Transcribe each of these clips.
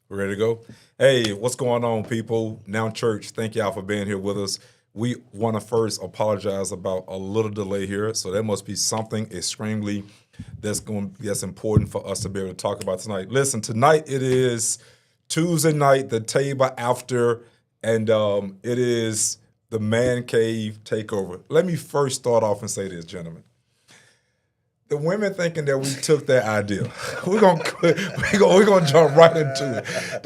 We're ready to go? Hey, what's going on, people? Now Church, thank y'all for being here with us. We want to first apologize about a little delay here. So there must be something extremely that's important for us to be able to talk about tonight. Listen, tonight it is Tuesday night, the table after, and it is the Man Cave Takeover. Let me first start off and say this, gentlemen. The women thinking that we took that idea. We're gonna jump right into it.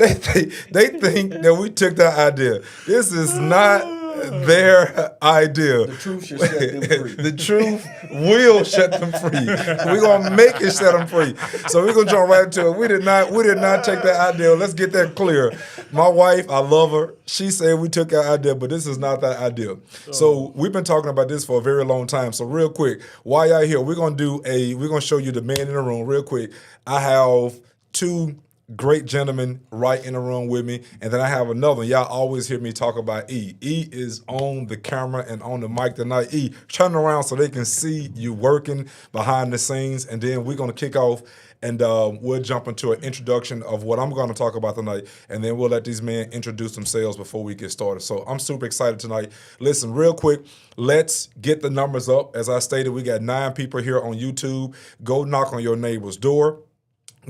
They think that we took that idea. This is not their idea. The truth should set them free. The truth will set them free. We're gonna make it set them free. So we're gonna jump right into it. We did not take that idea. Let's get that clear. My wife, I love her. She said we took that idea, but this is not that idea. So we've been talking about this for a very long time. So real quick, while y'all here, we're gonna show you the man in the room real quick. I have two great gentlemen right in the room with me, and then I have another one. Y'all always hear me talk about E. E is on the camera and on the mic tonight. E, turn around so they can see you working behind the scenes, and then we're going to kick off, and we'll jump into an introduction of what I'm going to talk about tonight, and then we'll let these men introduce themselves before we get started. So I'm super excited tonight. Listen, real quick, let's get the numbers up. As I stated, we got 9 people here on YouTube. Go knock on your neighbor's door.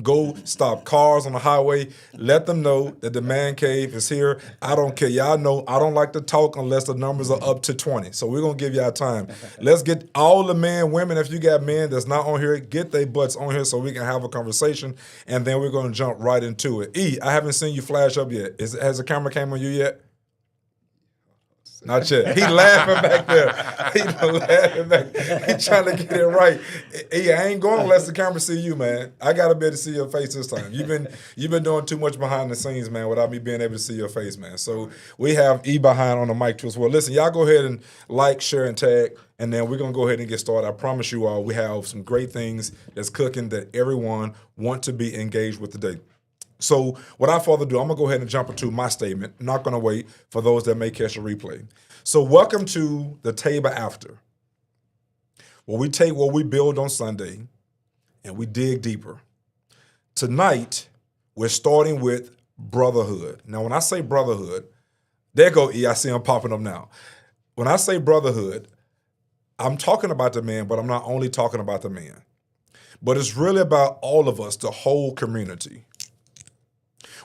Go stop cars on the highway. Let them know that the Man Cave is here. I don't care. Y'all know I don't like to talk unless the numbers are up to 20. So we're going to give y'all time. Let's get all the men, women, if you got men that's not on here, get their butts on here so we can have a conversation. And then we're going to jump right into it. E, I haven't seen you flash up yet. Has the camera came on you yet? Not yet. He laughing back there. He laughing back. He trying to get it right. I ain't going unless the camera see you, man. I gotta be able to see your face this time. You've been doing too much behind the scenes, man, without me being able to see your face, man. So we have E behind on the mic too as well. Listen, y'all go ahead and like, share, and tag, and then we're gonna go ahead and get started. I promise you all, we have some great things that's cooking that everyone want to be engaged with today. So without further ado, I'm going to go ahead and jump into my statement. I'm not going to wait for those that may catch a replay. So welcome to the table after, where we take what we build on Sunday and we dig deeper. Tonight, we're starting with brotherhood. Now, when I say brotherhood, there go E, I see him popping up now. When I say brotherhood, I'm talking about the man, but I'm not only talking about the man. But it's really about all of us, the whole community.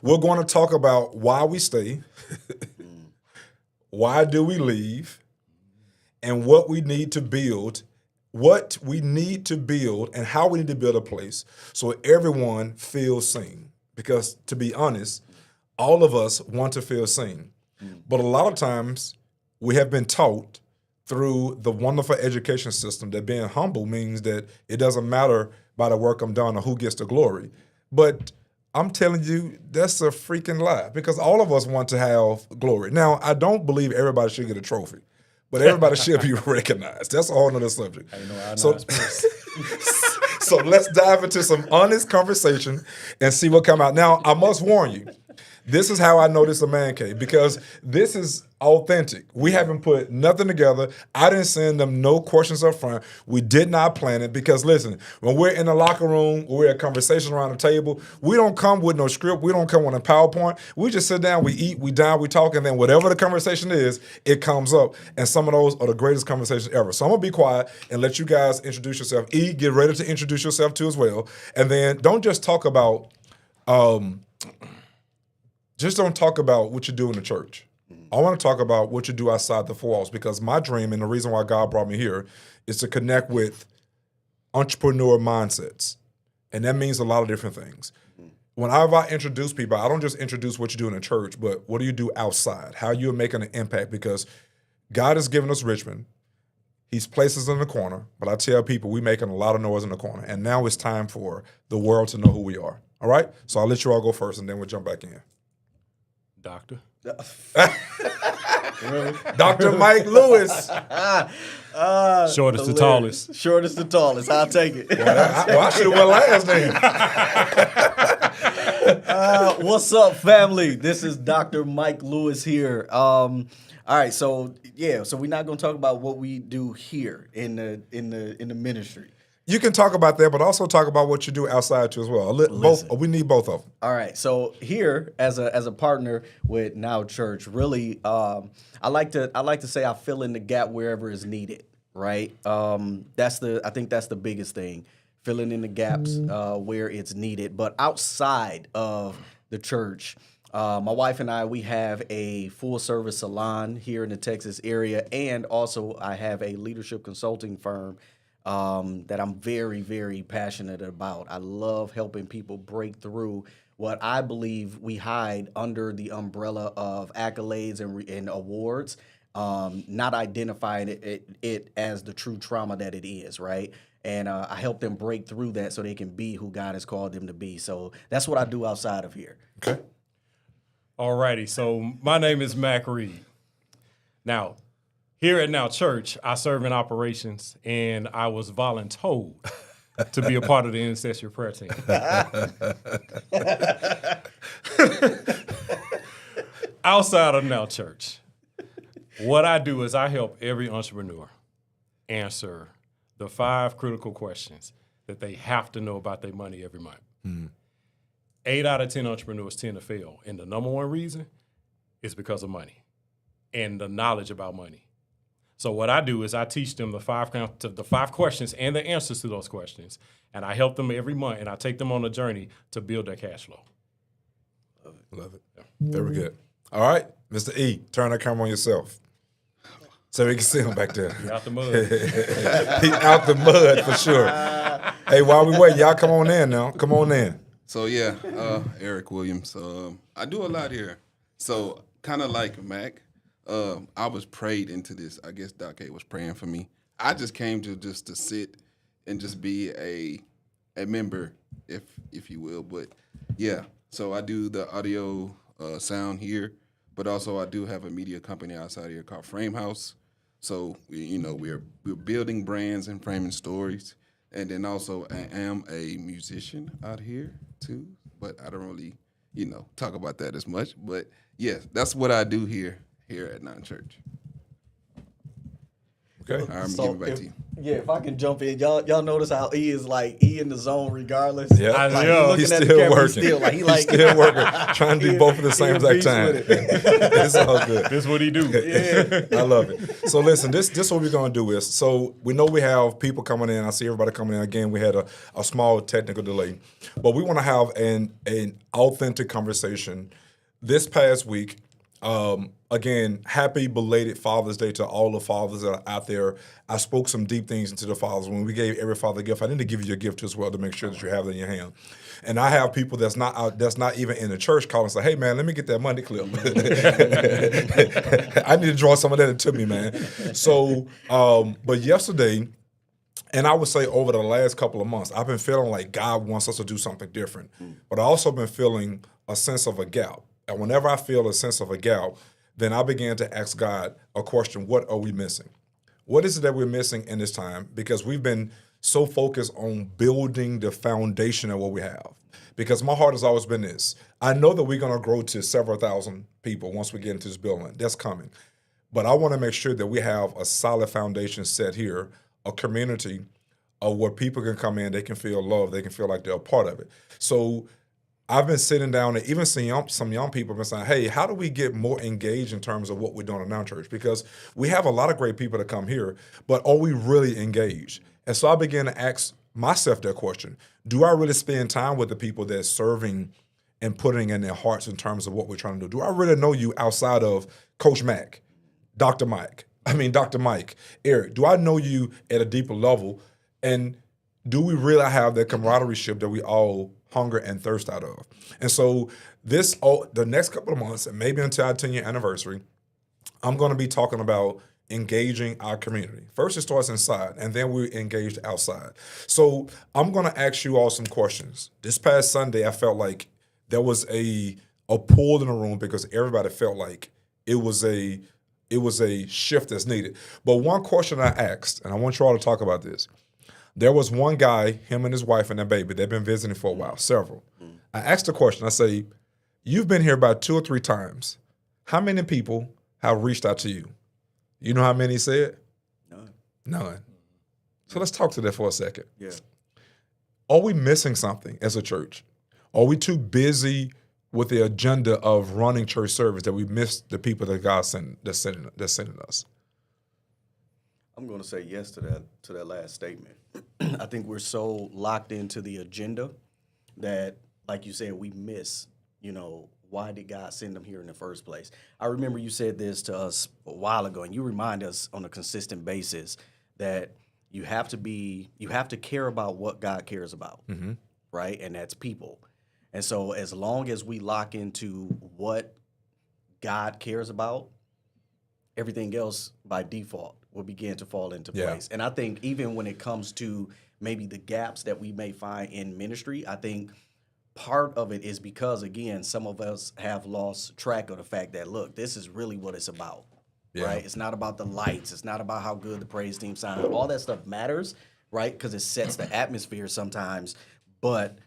We're going to talk about why we stay, why do we leave, and what we need to build, and how we need to build a place so everyone feels seen. Because to be honest, all of us want to feel seen. But a lot of times we have been taught through the wonderful education system that being humble means that it doesn't matter by the work I'm done or who gets the glory. But I'm telling you, that's a freaking lie because all of us want to have glory. Now, I don't believe everybody should get a trophy, but everybody should be recognized. That's a whole other subject. So let's dive into some honest conversation and see what come out. Now, I must warn you, this is how I know this is a man cave because this is authentic. We haven't put nothing together. I didn't send them no questions up front. We did not plan it because, listen, when we're in the locker room, we're at conversation around the table, we don't come with no script. We don't come with a PowerPoint. We just sit down, we eat, we dine, we talk, and then whatever the conversation is, it comes up. And some of those are the greatest conversations ever. So I'm going to be quiet and let you guys introduce yourself. E, get ready to introduce yourself too as well. And then don't just talk about what you do in the church. I want to talk about what you do outside the 4 walls because my dream and the reason why God brought me here is to connect with entrepreneur mindsets. And that means a lot of different things. Whenever I introduce people, I don't just introduce what you do in the church, but what do you do outside? How you're making an impact because God has given us Richmond. He's placed us in the corner, but I tell people we're making a lot of noise in the corner. And now it's time for the world to know who we are. All right? So I'll let you all go first and then we'll jump back in. Doctor. Dr. Mike Lewis. Shortest to tallest. Shortest to tallest. I'll take it. I should have went last name. What's up, family? This is Dr. Mike Lewis here. All right, so we're not gonna talk about what we do here in the ministry. You can talk about that, but also talk about what you do outside too as well. Both. We need both of them. All right. So here, as a partner with Now Church, really, I like to say I fill in the gap wherever is needed. Right. I think that's the biggest thing, filling in the gaps where it's needed. But outside of the church, my wife and I, we have a full service salon here in the Texas area, and also I have a leadership consulting firm that I'm very, very passionate about. I love helping people break through what I believe we hide under the umbrella of accolades and awards, not identifying it as the true trauma that it is, right? And I help them break through that so they can be who God has called them to be. So that's what I do outside of here. Okay. All righty. So my name is Mac Reed. Now, here at Now Church, I serve in operations, and I was voluntold to be a part of the intercessory prayer team. Outside of Now Church, what I do is I help every entrepreneur answer the 5 critical questions that they have to know about their money every month. 8 out of 10 entrepreneurs tend to fail, and the number one reason is because of money and the knowledge about money. So what I do is I teach them the 5 questions and the answers to those questions, and I help them every month, and I take them on a journey to build their cash flow. Love it. Yeah. Very good. All right, Mr. E, turn that camera on yourself so we can see him back there. He out the mud. He out the mud for sure. Hey, while we wait, y'all come on in now. Come on in. So yeah, Eric Williams. I do a lot here. So kind of like Mac, I was prayed into this. I guess Doc A was praying for me. I just came to sit and just be a member, if you will. But yeah, so I do the audio sound here, but also I do have a media company outside here called Frame House. So we're building brands and framing stories. And then also I am a musician out here too, but I don't really, talk about that as much. But yes, that's what I do here at Now Church. Okay. All right, I'm gonna give it back to you. Yeah, if I can jump in, y'all notice how he is like he in the zone regardless. Yeah, I know. He's still working. He's still working, trying to do both at the same exact time. It's all good. This is what he do. I love it. So listen, this what we're gonna do is, so we know we have people coming in. I see everybody coming in. Again, we had a small technical delay, but we want to have an authentic conversation. This past week, again, happy belated Father's Day to all the fathers that are out there. I spoke some deep things into the fathers. When we gave every father a gift, I need to give you a gift as well to make sure that you have it in your hand. And I have people that's not even in the church calling and say, hey, man, let me get that money clip. I need to draw some of that into me, man. So, but yesterday, and I would say over the last couple of months, I've been feeling like God wants us to do something different. But I also been feeling a sense of a gap. And whenever I feel a sense of a gap, then I began to ask God a question: what are we missing? What is it that we're missing in this time? Because we've been so focused on building the foundation of what we have. Because my heart has always been this: I know that we're going to grow to several thousand people once we get into this building. That's coming. But I want to make sure that we have a solid foundation set here, a community where people can come in, they can feel loved, they can feel like they're a part of it. So I've been sitting down and even seeing some young people have been saying, hey, how do we get more engaged in terms of what we're doing in our church? Because we have a lot of great people that come here, but are we really engaged? And so I began to ask myself that question. Do I really spend time with the people that's serving and putting in their hearts in terms of what we're trying to do? Do I really know you outside of Coach Mac, Dr. Mike, Eric? Do I know you at a deeper level? And do we really have that camaraderie that we all hunger and thirst out of? And so the next couple of months, and maybe until our 10-year anniversary, I'm going to be talking about engaging our community. First, it starts inside, and then we're engaged outside. So I'm going to ask you all some questions. This past Sunday, I felt like there was a pull in the room because everybody felt like it was a shift that's needed. But one question I asked, and I want you all to talk about this. There was one guy, him and his wife and their baby, they've been visiting for a while, several. I asked the question, I say, you've been here about 2 or 3 times. How many people have reached out to you? You know how many he said? None. None. So let's talk to that for a second. Yeah. Are we missing something as a church? Are we too busy with the agenda of running church service that we miss the people that God that's sending us? I'm going to say yes to that last statement. I think we're so locked into the agenda that, like you said, we miss, why did God send them here in the first place? I remember you said this to us a while ago, and you remind us on a consistent basis that you have to care about what God cares about, right? And that's people. And so as long as we lock into what God cares about, everything else by default will begin to fall into place. And I think even when it comes to maybe the gaps that we may find in ministry, I think part of it is because, again, some of us have lost track of the fact that, look, this is really what it's about, right? It's not about the lights. It's not about how good the praise team sounds. All that stuff matters, right? Because it sets the atmosphere sometimes. But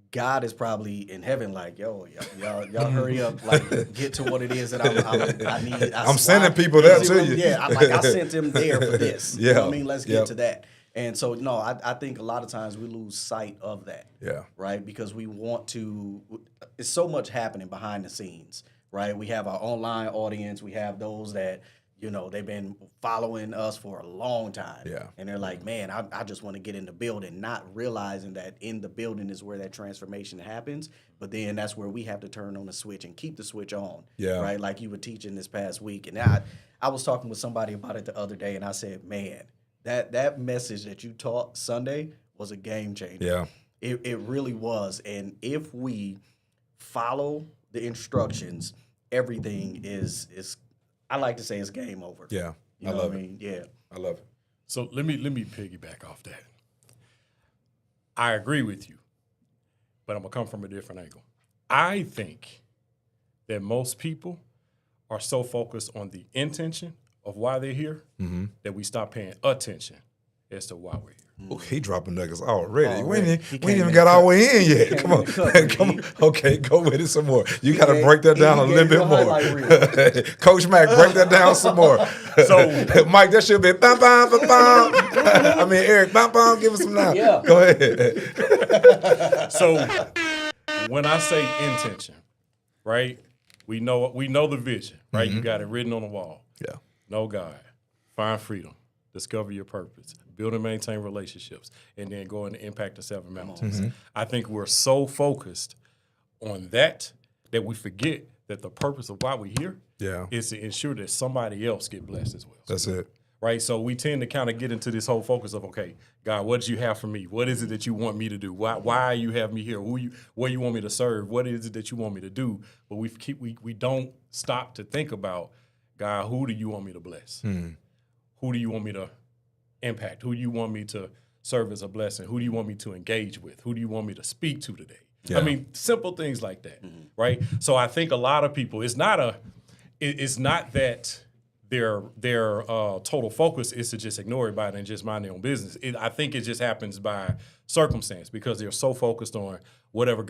God is probably in heaven like, yo, y'all hurry up, like, get to what it is that I need. I'm sending people there to you. Yeah, I sent them there for this. You know what I mean? Let's get to that. And so, no, I think a lot of times we lose sight of that. Yeah. Right? Because we want to, it's so much happening behind the scenes, right? We have our online audience. We have those that, they've been following us for a long time. Yeah. And they're like, man, I just want to get in the building, not realizing that in the building is where that transformation happens. But then that's where we have to turn on the switch and keep the switch on. Yeah. Right? Like you were teaching this past week. And I was talking with somebody about it the other day, and I said, man, that message that you taught Sunday was a game changer. Yeah. It really was. And if we follow the instructions, everything is I like to say it's game over. Yeah. I love it. Yeah. I love it. So let me piggyback off that. I agree with you, but I'm gonna come from a different angle. I think that most people are so focused on the intention of why they're here that we stop paying attention as to why we're here. Oh, he dropping nuggets already. We ain't He even came got in our cut. way in He yet. came Come in on. the cut, Come man. on. Okay, go with it some more. You got to gave- break that he down a little gave you bit a more. highlight reel. Coach Mac, break that down some more. So- Mike, that should be bam, bam, bam, bam. I mean, Eric, bam, bam, give us some now. Yeah. Go ahead. So when I say intention, right? We know the vision, right? You got it written on the wall. Yeah. Know God, find freedom, discover your purpose, build and maintain relationships, and then go and impact the 7 mountains. I think we're so focused on that we forget that the purpose of why we're here is to ensure that somebody else get blessed as well. That's it. Right? So we tend to kind of get into this whole focus of, okay, God, what did you have for me? What is it that you want me to do? Why you have me here? Where you want me to serve? What is it that you want me to do? But we don't stop to think about, God, who do you want me to bless? Who do you want me to impact? Who do you want me to serve as a blessing? Who do you want me to engage with? Who do you want me to speak to today? Yeah. I mean, simple things like that, right? So I think a lot of people, it's not that their total focus is to just ignore everybody and just mind their own business. I think it just happens by circumstance because they're so focused on whatever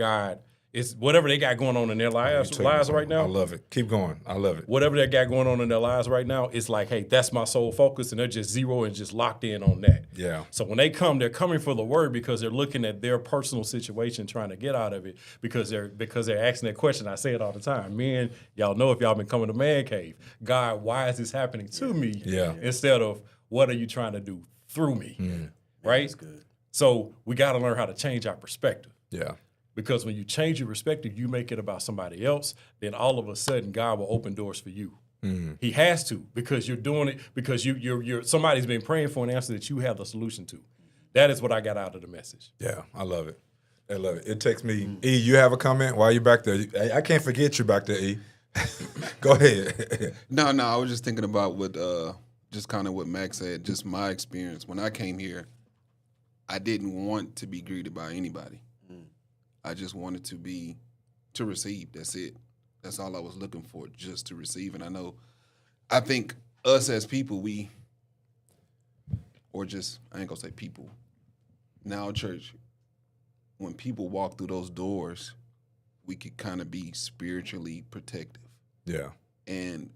they got going on in their lives right now. I love it. Keep going. I love it. Whatever they got going on in their lives right now, it's like, hey, that's my sole focus, and they're just zero and just locked in on that. Yeah. So when they come, they're coming for the word because they're looking at their personal situation, trying to get out of it because they're asking that question. I say it all the time. Men, y'all know if y'all been coming to Man Cave, God, why is this happening to me? Yeah. Instead of what are you trying to do through me? Right? That's good. So we got to learn how to change our perspective. Yeah. Because when you change your perspective, you make it about somebody else, then all of a sudden God will open doors for you. He has to, because you're doing it because you're somebody's been praying for an answer that you have the solution to. That is what I got out of the message. Yeah, I love it. I love it. It takes me. E, you have a comment while you're back there? I can't forget you back there, E. Go ahead. No, I was just thinking about what, just kind of what Max said, just my experience. When I came here, I didn't want to be greeted by anybody. I just wanted to receive. That's it. That's all I was looking for, just to receive. And I think us as people, I ain't gonna say people. Now, church, when people walk through those doors, we could kind of be spiritually protective. Yeah. And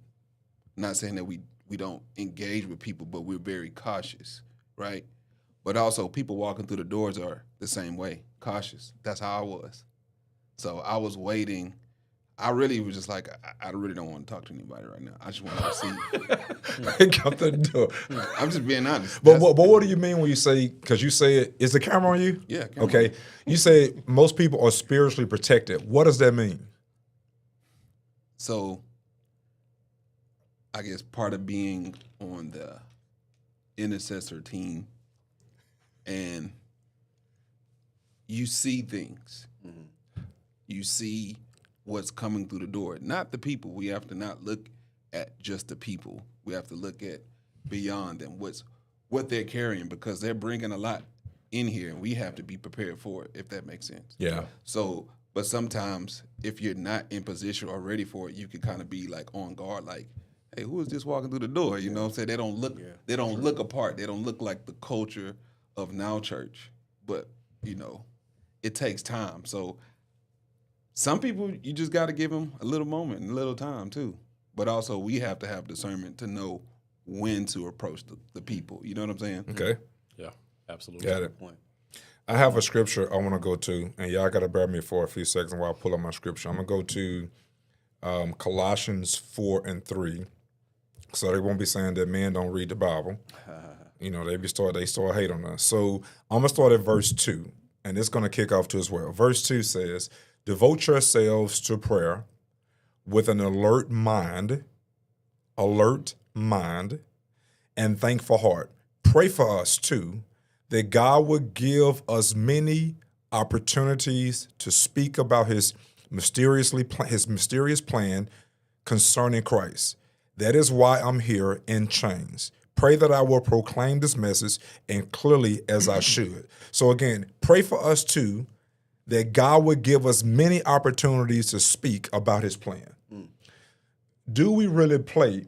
not saying that we don't engage with people, but we're very cautious, right? But also, people walking through the doors are the same way, cautious. That's how I was. So I was waiting. I really was just like, I really don't want to talk to anybody right now. I just want to see. Come to the door. I'm just being honest. But what do you mean when you say, because you say it, is the camera on you? Yeah. Camera. Okay. You say most people are spiritually protected. What does that mean? So I guess part of being on the intercessor team, and you see things. You see what's coming through the door, not the people. We have to not look at just the people. We have to look at beyond them, what they're carrying, because they're bringing a lot in here, and we have to be prepared for it, if that makes sense. Yeah. So, but sometimes if you're not in position or ready for it, you can kind of be like on guard, like, hey, who is this walking through the door? You know what I'm saying? They don't look apart. They don't look like the culture of Now Church. But, it takes time. So some people, you just got to give them a little moment and a little time too. But also we have to have discernment to know when to approach the people. You know what I'm saying? Okay. Yeah, absolutely. Got it. I have a scripture I want to go to, and y'all got to bear me for a few seconds while I pull up my scripture. I'm going to go to Colossians 4:3, so they won't be saying that men don't read the Bible. They start hate on us. So I'm going to start at verse 2, and it's going to kick off to as well. Verse 2 says, devote yourselves to prayer with an alert mind, and thankful heart. Pray for us too, that God would give us many opportunities to speak about his mysterious plan concerning Christ. That is why I'm here in chains. Pray that I will proclaim this message and clearly as I should. So again, pray for us too, that God would give us many opportunities to speak about his plan. Do we really pray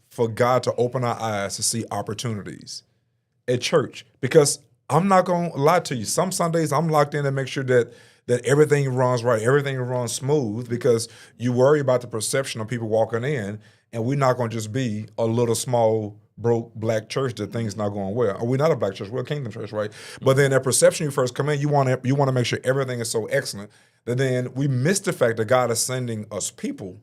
for God to open our eyes to see opportunities at church? Because I'm not going to lie to you. Some Sundays I'm locked in to make sure that everything runs right, everything runs smooth, because you worry about the perception of people walking in, and we're not going to just be a little small, broke black church that things not going well. We're not a black church, we're a kingdom church, right? But then that perception, you first come in, you want to make sure everything is so excellent that then we miss the fact that God is sending us people.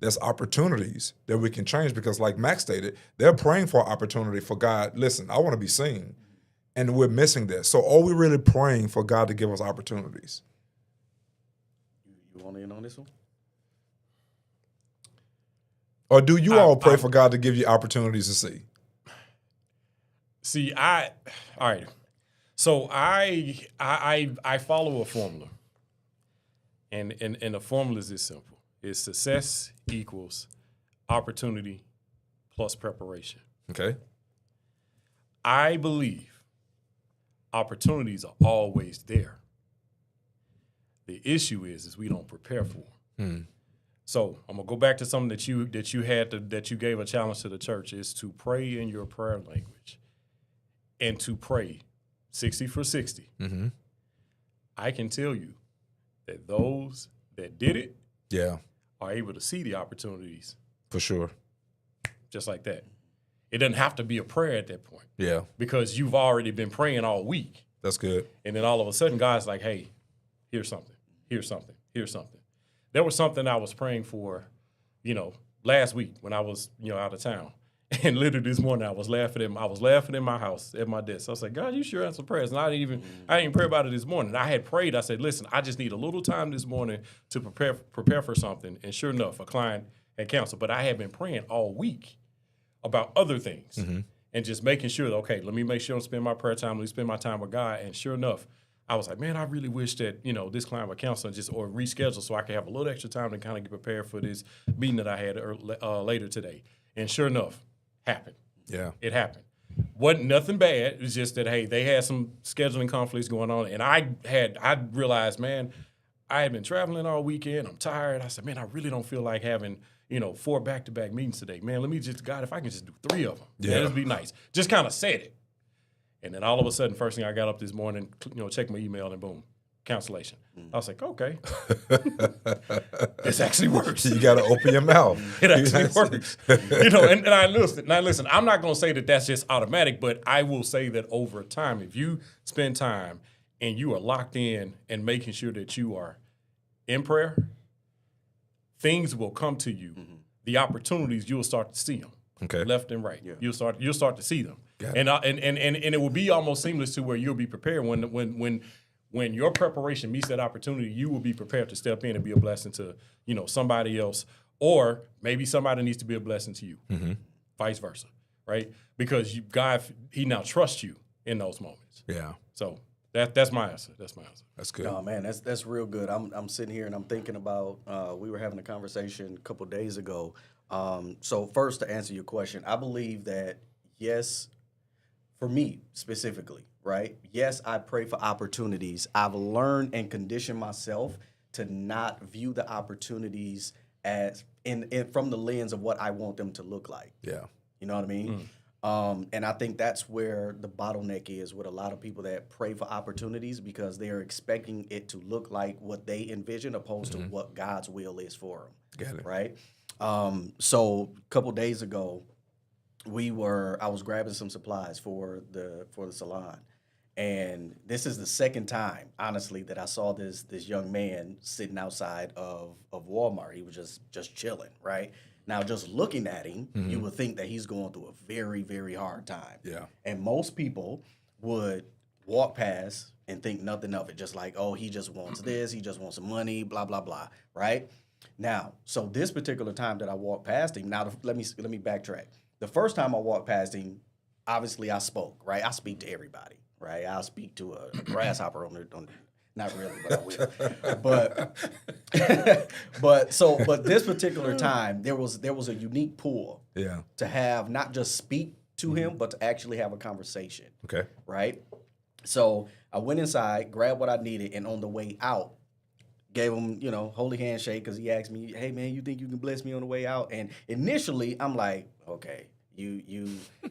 There's opportunities that we can change, because like Max stated, they're praying for opportunity for God. Listen, I want to be seen. And we're missing that. So are we really praying for God to give us opportunities? You want in on this one? Or do you all pray for God to give you opportunities to see? See, all right. So I follow a formula. And the formula is this simple. It's success equals opportunity plus preparation. Okay. I believe opportunities are always there. The issue is we don't prepare for them. So I'm gonna go back to something that you gave a challenge to the church, is to pray in your prayer language, and to pray 60 for 60. Mm-hmm. I can tell you that those that did it, are able to see the opportunities for sure, just like that. It doesn't have to be a prayer at that point. Yeah, because you've already been praying all week. That's good. And then all of a sudden, God's like, "Hey, here's something. Here's something. Here's something." There was something I was praying for, last week when I was, out of town. And literally this morning I was laughing in my house at my desk. I was like, "God, you sure answer prayers." And I didn't even pray about it this morning. I had prayed. I said, "Listen, I just need a little time this morning to prepare for something." And sure enough, a client had canceled. But I had been praying all week about other things and just making sure that, okay, let me make sure I spend my prayer time, let me spend my time with God. And sure enough, I was like, man, I really wish that, this client would cancel or reschedule so I could have a little extra time to kind of get prepared for this meeting that I had later today. And sure enough, happened. Yeah. It happened. Wasn't nothing bad. It was just that, hey, they had some scheduling conflicts going on. And I realized, man, I had been traveling all weekend. I'm tired. I said, man, I really don't feel like having, 4 back-to-back meetings today. Man, let me just, God, if I can just do 3 of them, that'd be nice. Just kind of said it. And then all of a sudden, first thing I got up this morning, checked my email, and boom, cancellation. I was like, okay, this actually works. You got to open your mouth. It actually works. And I listen. Now, listen, I'm not going to say that that's just automatic, but I will say that over time, if you spend time and you are locked in and making sure that you are in prayer, things will come to you. The opportunities, you'll start to see them. Okay. Left and right. Yeah. You'll start to see them. Got And it will be almost seamless to where you'll be prepared when your preparation meets that opportunity, you will be prepared to step in and be a blessing to, somebody else, or maybe somebody needs to be a blessing to you. Vice versa, right? Because God, He now trusts you in those moments. Yeah. So that's my answer. That's my answer. That's good. Oh man, that's real good. I'm sitting here and I'm thinking about. We were having a conversation a couple days ago. So first, to answer your question, I believe that yes, for me specifically, right? Yes, I pray for opportunities. I've learned and conditioned myself to not view the opportunities as in from the lens of what I want them to look like. Yeah. You know what I mean? And I think that's where the bottleneck is with a lot of people that pray for opportunities, because they're expecting it to look like what they envision opposed to what God's will is for them. Got it. Right? So a couple days ago, I was grabbing some supplies for the salon. And this is the second time, honestly, that I saw this young man sitting outside of Walmart. He was just chilling, right? Now, just looking at him, you would think that he's going through a very, very hard time. Yeah. And most people would walk past and think nothing of it, just like, oh, he just wants this, he just wants some money, blah, blah, blah, right? Now, so this particular time that I walked past him, now let me backtrack. The first time I walked past him, obviously I spoke, right? I speak to everybody, right? I'll speak to a grasshopper on not really, but I will. But this particular time, there was a unique pull to have not just speak to him, but to actually have a conversation. Okay. Right? So I went inside, grabbed what I needed, and on the way out, gave him, holy handshake, because he asked me, hey man, you think you can bless me on the way out? And initially I'm like, okay, you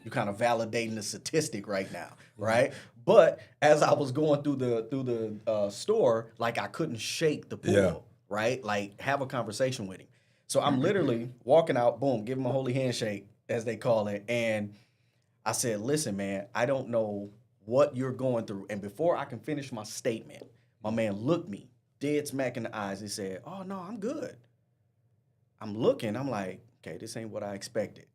kind of validating the statistic right now, right? But as I was going through the store, like I couldn't shake the pull, right? Like have a conversation with him. So I'm literally walking out, boom, give him a holy handshake, as they call it. And I said, listen, man, I don't know what you're going through. And before I can finish my statement, my man looked me dead smack in the eyes. He said, oh no, I'm good. I'm looking, I'm like, okay, this ain't what I expected.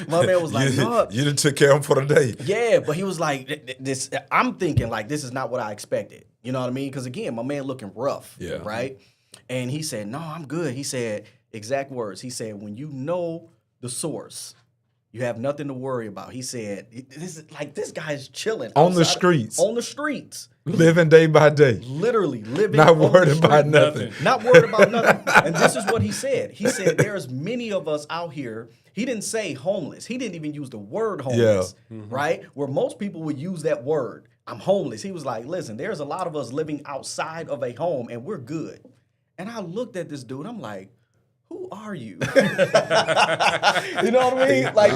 My man was like, no. You done took care of him for the day. Yeah, but he was like, this. I'm thinking like, this is not what I expected. You know what I mean? Because again, my man looking rough, right? And he said, no, I'm good. He said, exact words. He said, when you know the source, you have nothing to worry about. He said, this guy's chilling on the streets. On the streets. Living day by day. Literally living. Not worried about nothing. Not worried about nothing. And this is what he said. He said, there's many of us out here. He didn't say homeless. He didn't even use the word homeless, right? Where most people would use that word. I'm homeless. He was like, listen, there's a lot of us living outside of a home and we're good. And I looked at this dude. I'm like, who are you? You know what I mean? Like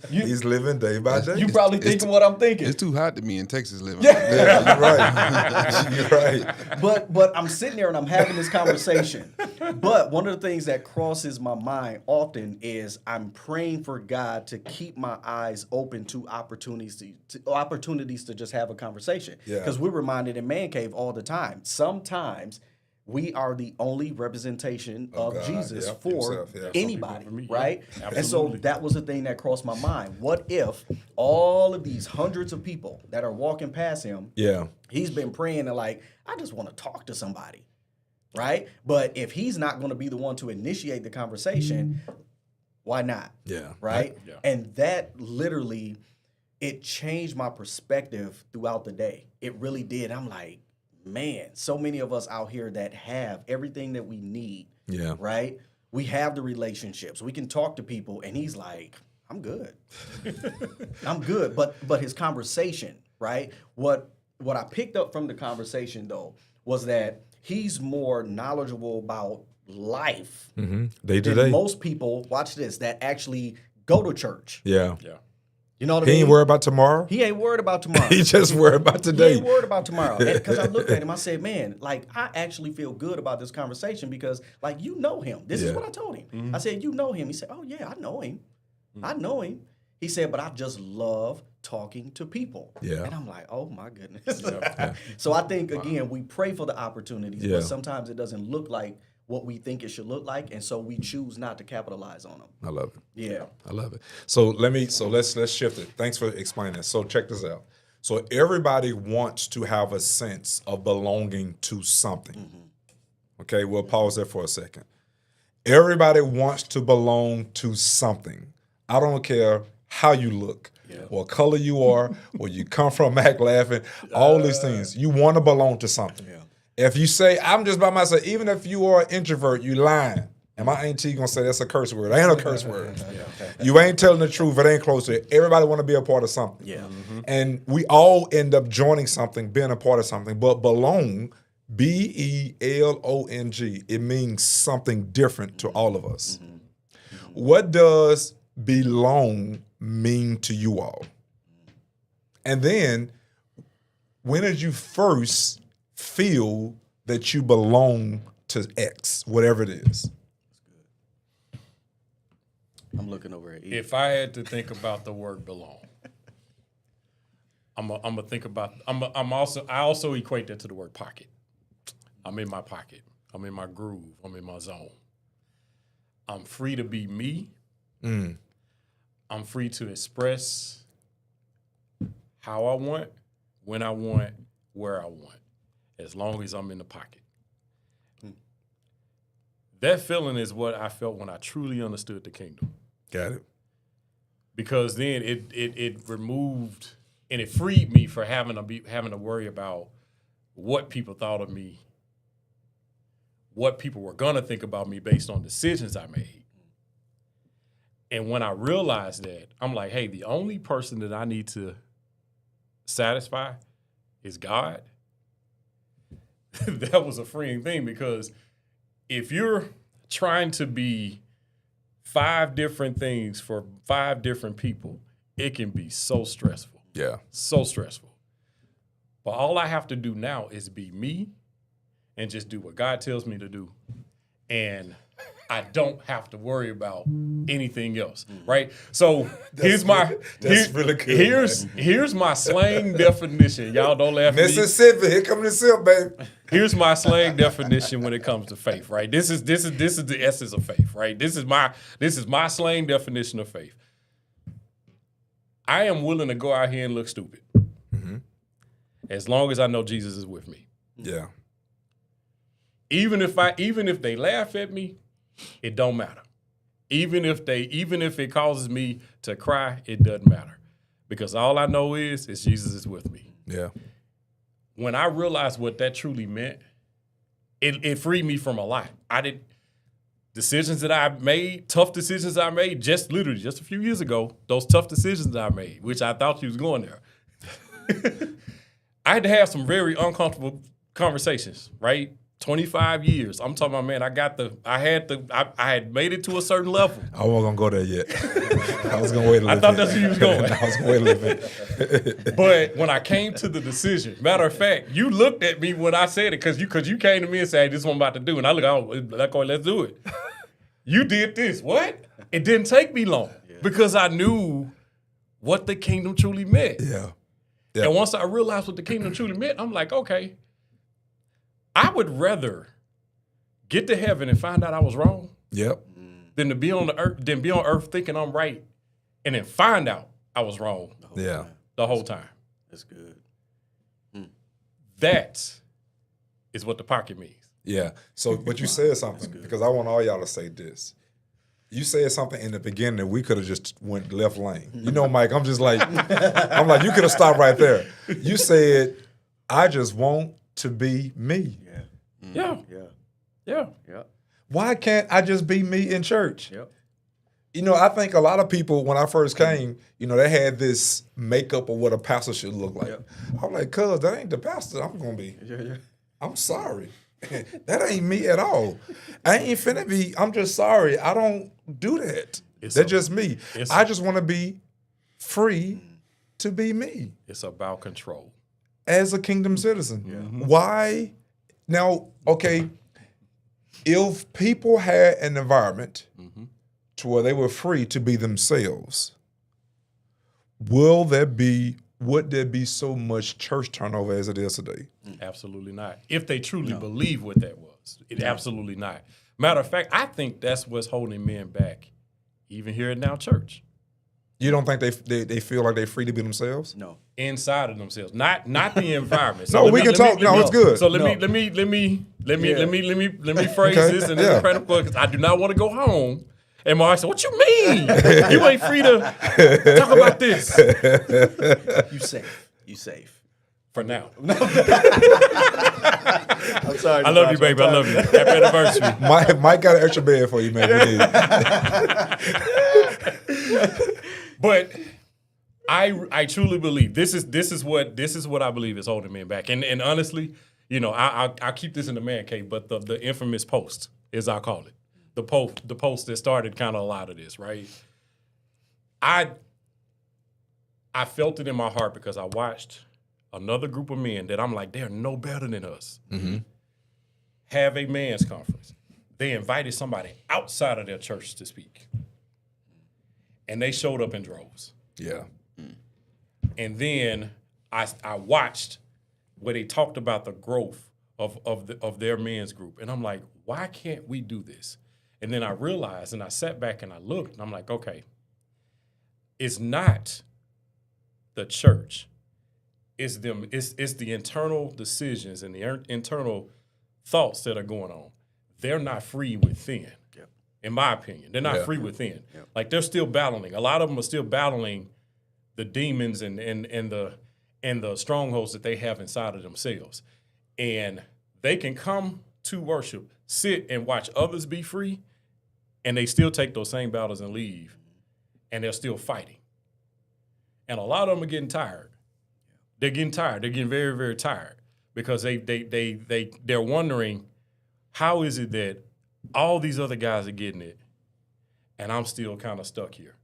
he's living day by day. You probably thinking what I'm thinking. It's too hot to be in Texas living. Yeah, you're right. You're right. But I'm sitting there and I'm having this conversation. But one of the things that crosses my mind often is I'm praying for God to keep my eyes open to opportunities to just have a conversation. Because we're reminded in Man Cave all the time. Sometimes we are the only representation of God, Jesus for anybody, right? Absolutely. And so that was the thing that crossed my mind. What if all of these hundreds of people that are walking past him, he's been praying and like, I just want to talk to somebody, right? But if he's not going to be the one to initiate the conversation, why not? Right? Yeah. And that literally, it changed my perspective throughout the day. It really did. I'm like, man, so many of us out here that have everything that we need, right? We have the relationships. We can talk to people, and he's like, I'm good. I'm good. But his conversation, right? What I picked up from the conversation, though, was that he's more knowledgeable about life day to than day. most people, watch this, that actually go to church. Yeah. You know what I He mean? ain't worried about tomorrow. He ain't worried about tomorrow. He just worried about He today. ain't worried about tomorrow. Because I looked at him, I said, man, like, I actually feel good about this conversation because, like, you know him. This is Yeah. what I told him. I said, you know him. He said, oh, yeah, I know him. I know him. He said, but I just love talking to people. Yeah. And I'm like, oh, my goodness. So I think, again, we pray for the opportunities, Yeah. but sometimes it doesn't look like what we think it should look like, and so we choose not to capitalize on them. I love it. Yeah. I love it. So let's shift it. Thanks for explaining that. So check this out. So everybody wants to have a sense of belonging to something. Okay, we'll pause there for a second. Everybody wants to belong to something. I don't care how you look, what color you are, where you come from, act laughing, all these things. You want to belong to something. Yeah. If you say, I'm just by myself, even if you are an introvert, you lying. And my auntie gonna say that's a curse word. Ain't a curse word. You ain't telling the truth. It ain't close to it. Everybody want to be a part of something. Yeah. And we all end up joining something, being a part of something. But belong, BELONG, it means something different to all of us. What does belong mean to you all? And then, when did you first feel that you belong to X, whatever it is? I'm looking over at E. If I had to think about the word belong, I'm gonna think about. I also equate that to the word pocket. I'm in my pocket. I'm in my groove. I'm in my zone. I'm free to be me. I'm free to express how I want, when I want, where I want, as long as I'm in the pocket. That feeling is what I felt when I truly understood the kingdom. Got it. Because then it removed and it freed me for having to worry about what people thought of me, what people were gonna think about me based on decisions I made. And when I realized that, I'm like, hey, the only person that I need to satisfy is God. That was a freeing thing, because if you're trying to be 5 different things for 5 different people, it can be so stressful. Yeah. So stressful. But all I have to do now is be me and just do what God tells me to do. And I don't have to worry about anything else, right? So here's my really good, here's my slang definition. Y'all don't laugh at me. Mississippi, here come the sip, baby. Here's my slang definition when it comes to faith, right? This is the essence of faith, right? This is my slang definition of faith. I am willing to go out here and look stupid, as long as I know Jesus is with me. Yeah. Even if they laugh at me, it don't matter. Even if it causes me to cry, it doesn't matter, because all I know is Jesus is with me. Yeah. When I realized what that truly meant, it freed me from a lot. Decisions that I made, tough decisions I made, just a few years ago, those tough decisions that I made, which I thought you was going there. I had to have some very uncomfortable conversations, right? 25 years. I'm talking about, man, I had made it to a certain level. I wasn't going to go there yet. I was going to wait a little bit. I thought that's where you was going. I was going to wait a little bit. But when I came to the decision, matter of fact, you looked at me when I said it, because you came to me and said, hey, this is what I'm about to do. And I looked, let's do it. You did this. What? It didn't take me long, because I knew what the kingdom truly meant. Yeah. And once I realized what the kingdom truly meant, I'm like, okay, I would rather get to heaven and find out I was wrong Yep. than to be on earth thinking I'm right and then find out I was wrong Yeah. the whole time. That's good. That is what the pocket means. Yeah. So, but you said something, because I want all y'all to say this. You said something in the beginning that we could have just went left lane. You know, Mike, I'm like, you could have stopped right there. You said, I just want to be me. Yeah. Yeah. Why can't I just be me in church? Yep. You know, I think a lot of people, when I first came, you know, they had this makeup of what a pastor should look like. I'm like, cuz, that ain't the pastor I'm going to be. Yeah. I'm sorry. That ain't me at all. I ain't finna be, I'm just sorry. I don't do that. That's just me. I just want to be free to be me It's about control. as a kingdom citizen. Why? Now, okay, if people had an environment to where they were free to be themselves, would there be so much church turnover as it is today? Absolutely not. If they truly believe what that was, absolutely not. Matter of fact, I think that's what's holding men back, even here at Now Church. You don't think they feel like they're free to be themselves? No. Inside of themselves, not the environment. No, we can talk. No, it's good. So let me phrase Okay, this in yeah. this incredible, because I do not want to go home. And my wife said, "What you mean? You ain't free to talk about this You safe. for now." I'm sorry. I love you, baby. I love you. Happy anniversary. Mike got an extra bed for you, man. We need it. But I truly believe this is what I believe is holding men back. And honestly, I'll keep this in the man cave, but the infamous post, as I call it, the post that started kind of a lot of this, right? I felt it in my heart because I watched another group of men that I'm like, they're no better than us. Have a man's conference. They invited somebody outside of their church to speak. And they showed up in droves. Yeah. And then I watched where they talked about the growth of their men's group. And I'm like, why can't we do this? And then I realized, and I sat back and I looked, and I'm like, okay, it's not the church. It's them. It's the internal decisions and the internal thoughts that are going on. They're not free within. In my opinion, they're not free within. Like they're still battling. A lot of them are still battling the demons and the strongholds that they have inside of themselves. And they can come to worship, sit and watch others be free, and they still take those same battles and leave, and they're still fighting. And a lot of them are getting tired. They're getting tired. They're getting very, very tired because they're wondering, how is it that all these other guys are getting it, and I'm still kind of stuck here.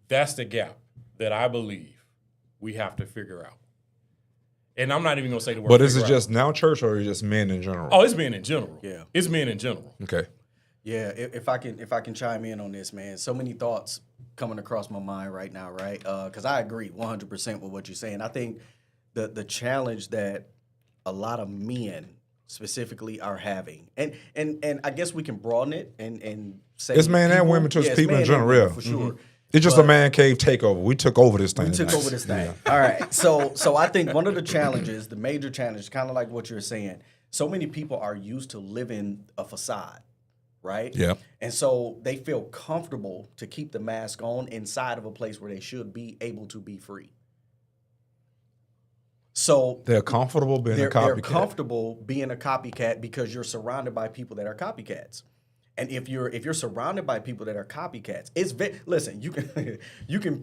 That's the gap that I believe we have to figure out. And I'm not even going to say the word. But is it figure just Now Church or is it just men in general? out. Oh, it's men in general. Yeah. It's men in general. Okay. Yeah, if I can chime in on this, man. So many thoughts coming across my mind right now, right? Because I agree 100% with what you're saying. I think the challenge that a lot of men specifically are having, and I guess we can broaden it and say It's men and women too, it's people in general, yeah. for sure. It's just a man cave takeover. We took over this thing. We took tonight. over this thing. All right. So I think one of the challenges, the major challenge, kind of like what you're saying, so many people are used to living a facade, right? Yeah. And so they feel comfortable to keep the mask on inside of a place where they should be able to be free. So They're comfortable being a they're copycat. comfortable being a copycat because you're surrounded by people that are copycats. And if you're surrounded by people that are copycats, listen, you can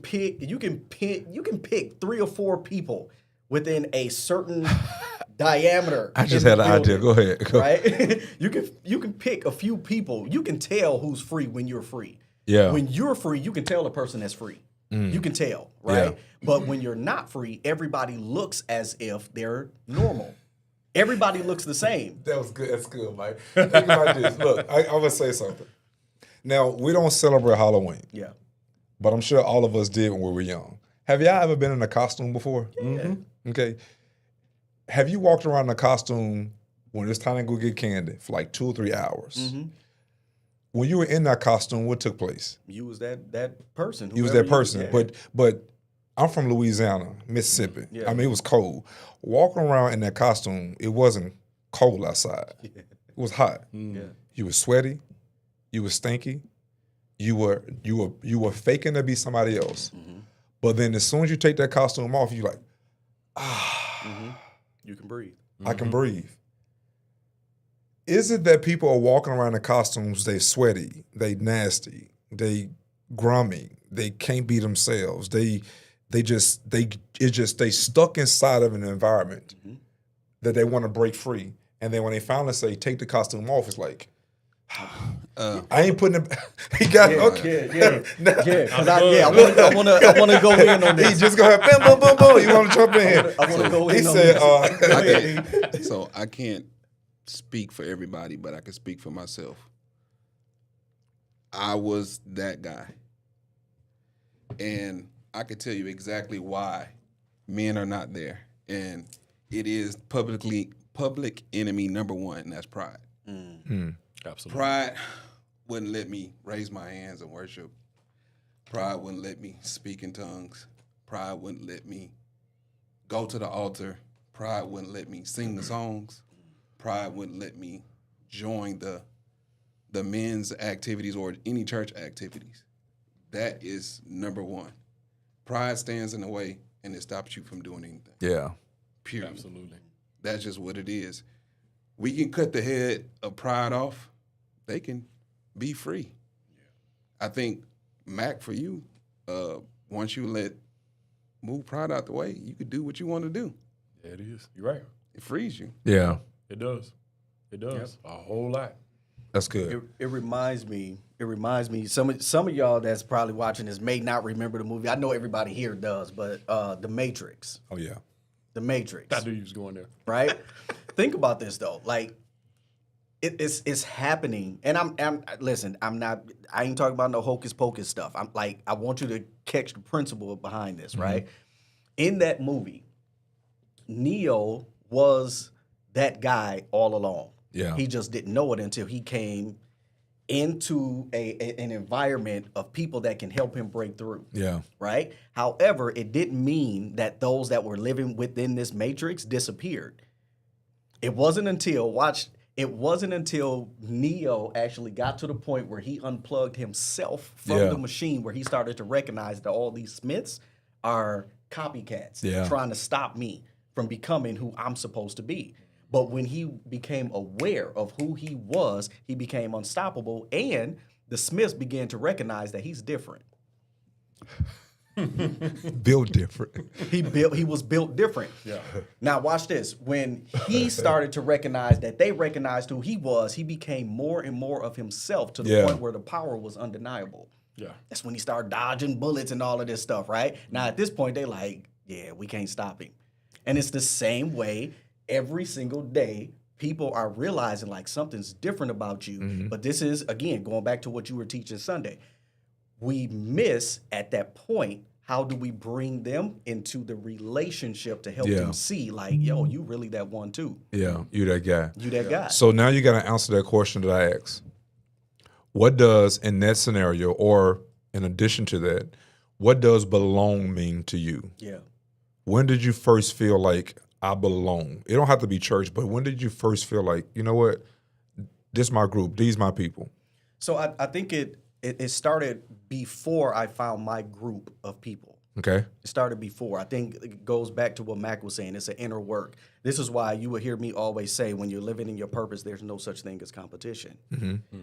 pick 3 or 4 people within a certain diameter. I just in had the an idea. building, Go ahead. right? you can pick a few people. You can tell who's free when you're free. Yeah. When you're free, you can tell the person that's free. You can tell, right? Yeah. But when you're not free, everybody looks as if they're normal. Everybody looks the same. That was good. That's good, Mike. Think about this. Look, I'm going to say something. Now, we don't celebrate Halloween, Yeah. but I'm sure all of us did when we were young. Have y'all ever been in a costume before? Yeah. Okay. Have you walked around in a costume when it's time to go get candy for like 2 or 3 hours? When you were in that costume, what took place? You was that person. You was whoever that person. yeah. But I'm from Louisiana, Mississippi. Yeah. I mean, it was cold. Walking around in that costume, it wasn't cold outside. It was hot. Yeah. You were sweaty. You were stinky. You were faking to be somebody else. But then as soon as you take that costume off, you're like, You can breathe. I can breathe. Is it that people are walking around in costumes, they sweaty, they nasty, they grummy, they can't be themselves, they stuck inside of an environment that they want to break free. And then when they finally say, take the costume off, it's like, I ain't putting it. He got okay. Yeah. Because I want to go in on He this. just go ahead, boom, boom, boom, boom. You want to jump in here? I want to go He in on said, this. So I can't speak for everybody, but I can speak for myself. I was that guy. And I could tell you exactly why men are not there. And it is public enemy number one, and that's pride. Absolutely. Pride wouldn't let me raise my hands and worship. Pride wouldn't let me speak in tongues. Pride wouldn't let me go to the altar. Pride wouldn't let me sing the songs. Pride wouldn't let me join the men's activities or any church activities. That is number one. Pride stands in the way, and it stops you from doing anything. yeah. Period. Absolutely. That's just what it is. We can cut the head of pride off. They can be free. I think, Mac, for you, once you move pride out the way, you could do what you want to do. Yeah, it is. You're right. It frees you. Yeah. It does. It does. A whole lot. That's good. It reminds me. Some of y'all that's probably watching this may not remember the movie. I know everybody here does, but The Matrix. Oh, yeah. The Matrix. I knew you was going there. Right? Think about this though. Like it's happening, and I ain't talking about no hocus pocus stuff. I'm like, I want you to catch the principle behind this, right? In that movie, Neo was that guy all along. Yeah. He just didn't know it until he came into an environment of people that can help him break through. Yeah. Right? However, it didn't mean that those that were living within this matrix disappeared. It wasn't until Neo actually got to the point where he unplugged himself from the machine, where he started to recognize that all these Smiths are copycats trying to stop me from becoming who I'm supposed to be. But when he became aware of who he was, he became unstoppable, and the Smiths began to recognize that he's different. Built different. He was built different. Yeah. Now watch this. When he started to recognize that they recognized who he was, he became more and more of himself to the point where the power was undeniable. Yeah. That's when he started dodging bullets and all of this stuff, right? Now at this point, they like, yeah, we can't stop him. And it's the same way every single day. People are realizing like something's different about you. But this is, again, going back to what you were teaching Sunday. We miss at that point, how do we bring them into the relationship to help them see like, yo, you really that one too. Yeah, you that guy. You that guy. So now you got to answer that question that I asked. What does, in that scenario, or in addition to that, what does belong mean to you? Yeah. When did you first feel like I belong? It don't have to be church, but when did you first feel like, you know what, this my group, these my people? So I think it started before I found my group of people. Okay. It started before. I think it goes back to what Mac was saying. It's an inner work. This is why you will hear me always say, when you're living in your purpose, there's no such thing as competition.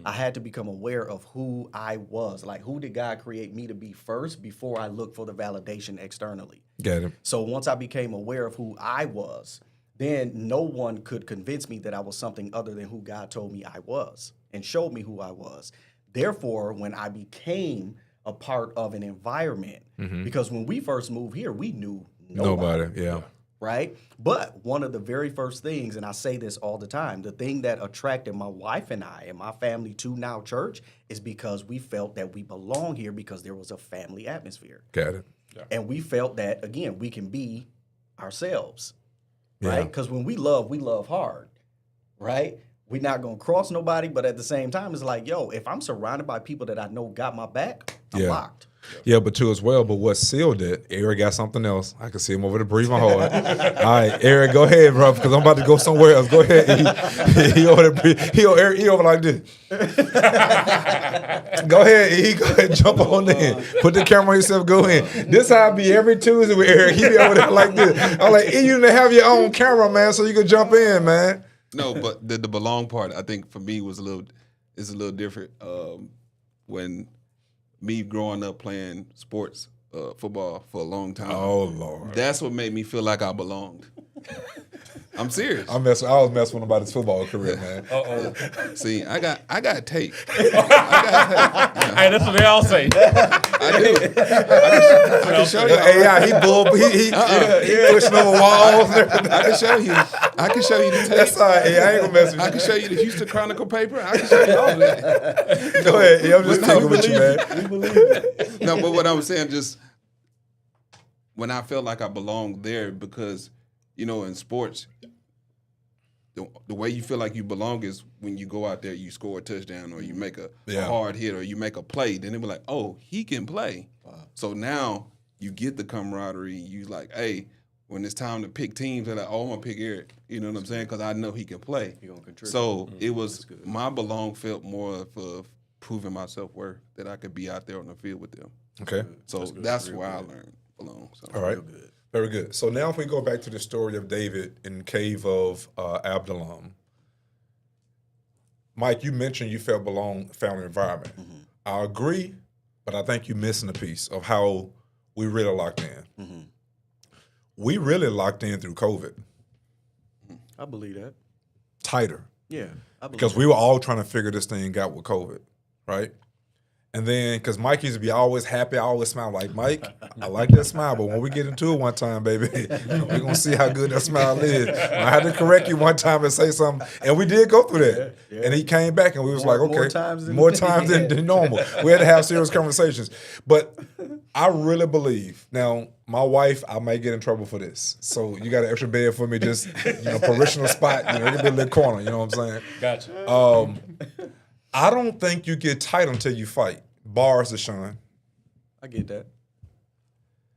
I had to become aware of who I was. Like, who did God create me to be first before I look for the validation externally? Got it. So once I became aware of who I was, then no one could convince me that I was something other than who God told me I was and showed me who I was. Therefore, when I became a part of an environment, because when we first moved here, we knew nobody. Yeah. Right? But one of the very first things, and I say this all the time, the thing that attracted my wife and I and my family to Now Church is because we felt that we belong here because there was a family atmosphere. Got it. Yeah. And we felt that, again, we can be ourselves, right? Because when we love hard, right? We're not going to cross nobody, but at the same time, it's like, yo, if I'm surrounded by people that I know got my back, I'm locked. Yeah, but too as well. But what sealed it, Eric got something else. I can see him over there breathing hard. All right, Eric, go ahead, bro, because I'm about to go somewhere else. Go ahead. He over there, he over like this. Go ahead, go ahead, jump on in. Put the camera on yourself, go in. This how I be every Tuesday with Eric. He be over there like this. I'm like, you need to have your own camera, man, so you can jump in, man. No, but the belong part, I think for me is a little different. When me growing up playing sports, football for a long time. Oh Lord, that's what made me feel like I belonged. I'm serious. I was messing with him about his football career, man. See, I got tape. Hey, that's what they all say. I do. I can show you. AI, he pushing over walls. And everything. I can show you. I can show you the tape. That's all right. I ain't gonna mess with you. I can show you the Houston Chronicle paper. I can show you all that. Go ahead. Yeah, I'm just talking with you, man. We believe it. No, but what I'm saying, just when I felt like I belonged there, because in sports, the way you feel like you belong is when you go out there, you score a touchdown, or you make a hard hit, or you make a play. Then they be like, "Oh, he can play." Wow. So now you get the camaraderie. You like, hey, when it's time to pick teams, they're like, "Oh, I'm gonna pick Eric." You know what I'm saying? Because I know he can play. He gonna contribute. So it was my belong felt more of proving my self-worth, that I could be out there on the field with them. Okay. So that's where I learned belong. So. All right. Very good. So now if we go back to the story of David in the cave of Absalom, Mike, you mentioned you felt family environment. Mm-hmm. I agree, but I think you're missing a piece of how we really locked in. Mm-hmm. We really locked in through COVID. I believe that. Tighter. Yeah. Because we were all trying to figure this thing out with COVID, right? And then, because Mike used to be always happy, always smile. Like, Mike, I like that smile, but when we get into it one time, baby, we're going to see how good that smile is. I had to correct you one time and say something, and we did go through that. Yeah. And he came back, and we was like, okay, more times than normal. We had to have serious conversations. But I really believe, now, my wife, I might get in trouble for this. So you got an extra bed for me, just, parishioner spot, it could be a little corner, you know what I'm saying? Gotcha. I don't think you get tight until you fight. Bars, Deshaun. I get that.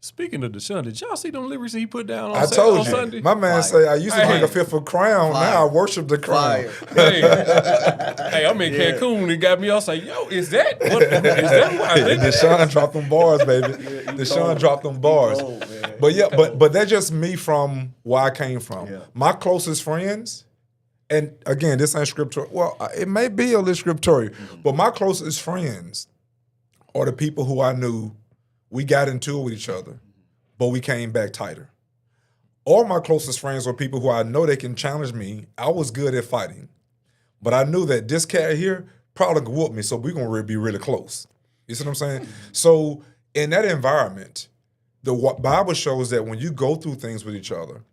Speaking of Deshaun, did y'all see them lyrics he put down on, I told on you. Sunday? My man say, I used to drink a fifth of Crown. Fire. Now I worship the Crown. Hey, I'm in Cancun. It got me all say, yo, is that what I think? Deshaun dropped them bars, baby. Deshaun dropped them bars. But that's just me from where I came from. Yeah. My closest friends, and again, this ain't scriptural. Well, it may be a little scriptural, but my closest friends are the people who I knew we got into it with each other, but we came back tighter. All my closest friends are people who I know they can challenge me. I was good at fighting, but I knew that this cat here probably could whoop me, so we're going to be really close. You see what I'm saying? So in that environment, the Bible shows that when you go through things with each other,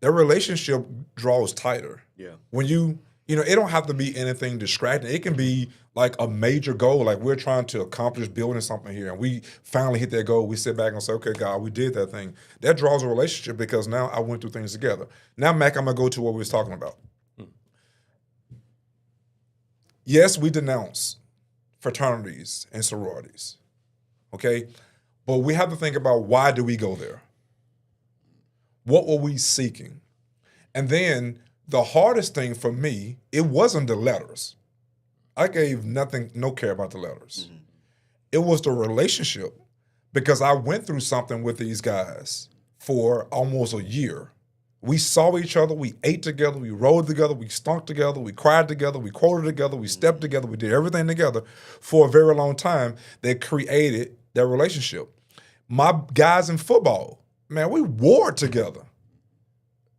their relationship draws tighter. Yeah. When it don't have to be anything distracting. It can be like a major goal, like we're trying to accomplish building something here, and we finally hit that goal. We sit back and say, okay, God, we did that thing. That draws a relationship because now I went through things together. Now, Mac, I'm going to go to what we was talking about. Yes, we denounce fraternities and sororities, okay? But we have to think about, why do we go there? What were we seeking? And then the hardest thing for me, it wasn't the letters. I gave no care about the letters. Mm-hmm. It was the relationship, because I went through something with these guys for almost a year. We saw each other, we ate together, we rode together, we stunk together, we cried together, we quoted together, we stepped together, we did everything together for a very long time that created that relationship. My guys in football, man, we warred together.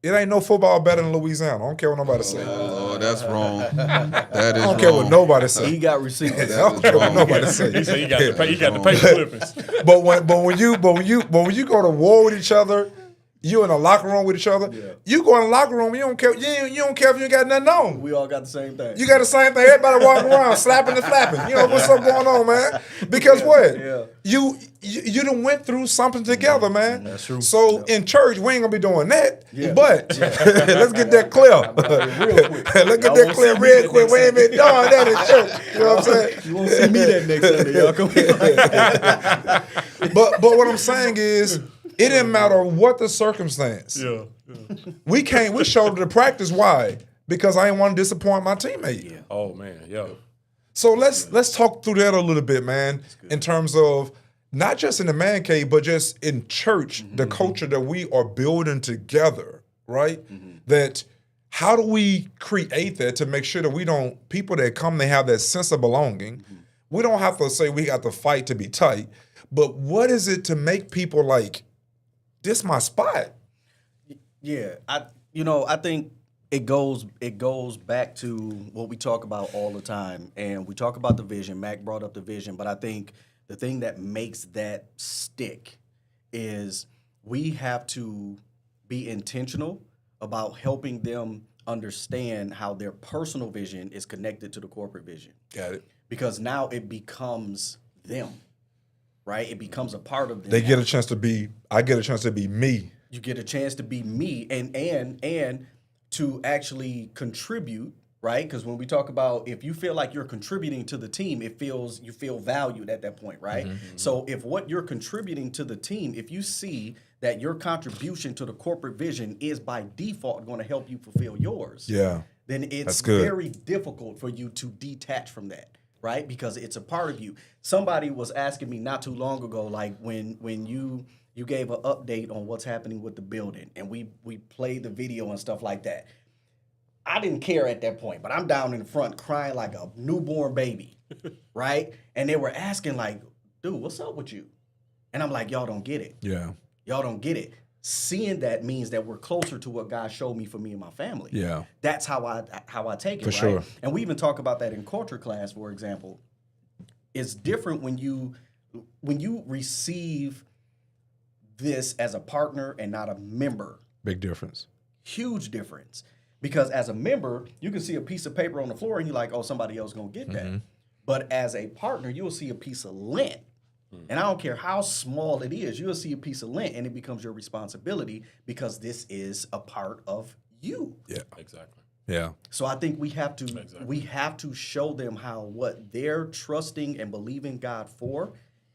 It ain't no football better than Louisiana. I don't care what nobody say. Oh, that's wrong. That is wrong. I don't care what nobody say. He got receipts. I don't care what nobody say. He said he got the paper clippings. But when you go to war with each other, you in a locker room with each other. Yeah. You go in the locker room, you don't care. You don't care if you ain't got nothing on. We all got the same thing. You got the same thing. Everybody walking around slapping and flapping. You know what's up going on, man? Because what? Yeah. You done went through something together, man. That's true. So in church, we ain't gonna be doing that. Yeah. But let's get that clear. Let's get that clear real quick. We ain't been doing that in church. You know what I'm saying? You won't see me that next Sunday, y'all. Come But what I'm saying is, it didn't matter what the circumstance. Yeah. We showed up to practice. Why? Because I didn't want to disappoint my teammate. Yeah. Oh man, yeah. So let's talk through that a little bit, man, in terms of not just in the man cave, but just in church, the culture that we are building together, right? That how do we create that to make sure that people that come, they have that sense of belonging. We don't have to say we got to fight to be tight, but what is it to make people like, this my spot? Yeah, I think it goes back to what we talk about all the time, and we talk about the vision. Mac brought up the vision, but I think the thing that makes that stick is we have to be intentional about helping them understand how their personal vision is connected to the corporate vision. Got it. Because now it becomes them, right? It becomes a part of them. They get a chance to be. I get a chance to be me. You get a chance to be me and to actually contribute, right? Because when we talk about if you feel like you're contributing to the team, you feel valued at that point, right? So if what you're contributing to the team, if you see that your contribution to the corporate vision is by default going to help you fulfill yours, then it's very difficult for you to detach from that, right? Because it's a part of you. Somebody was asking me not too long ago, like when you gave an update on what's happening with the building, and we played the video and stuff like that. I didn't care at that point, but I'm down in the front crying like a newborn baby, right? And they were asking like, dude, what's up with you? And I'm like, y'all don't get it. Yeah. Y'all don't get it. Seeing that means that we're closer to what God showed me for me and my family. Yeah. That's how I take it, For right? sure. And we even talk about that in culture class, for example. It's different when you receive this as a partner and not a member. Big difference. Huge difference. Because as a member, you can see a piece of paper on the floor and you're like, oh, somebody else going to get that. But as a partner, you will see a piece of lint. And I don't care how small it is, you'll see a piece of lint and it becomes your responsibility because this is a part of you. Yeah. Exactly. Yeah. So I think we have to show them how what they're trusting and believing God for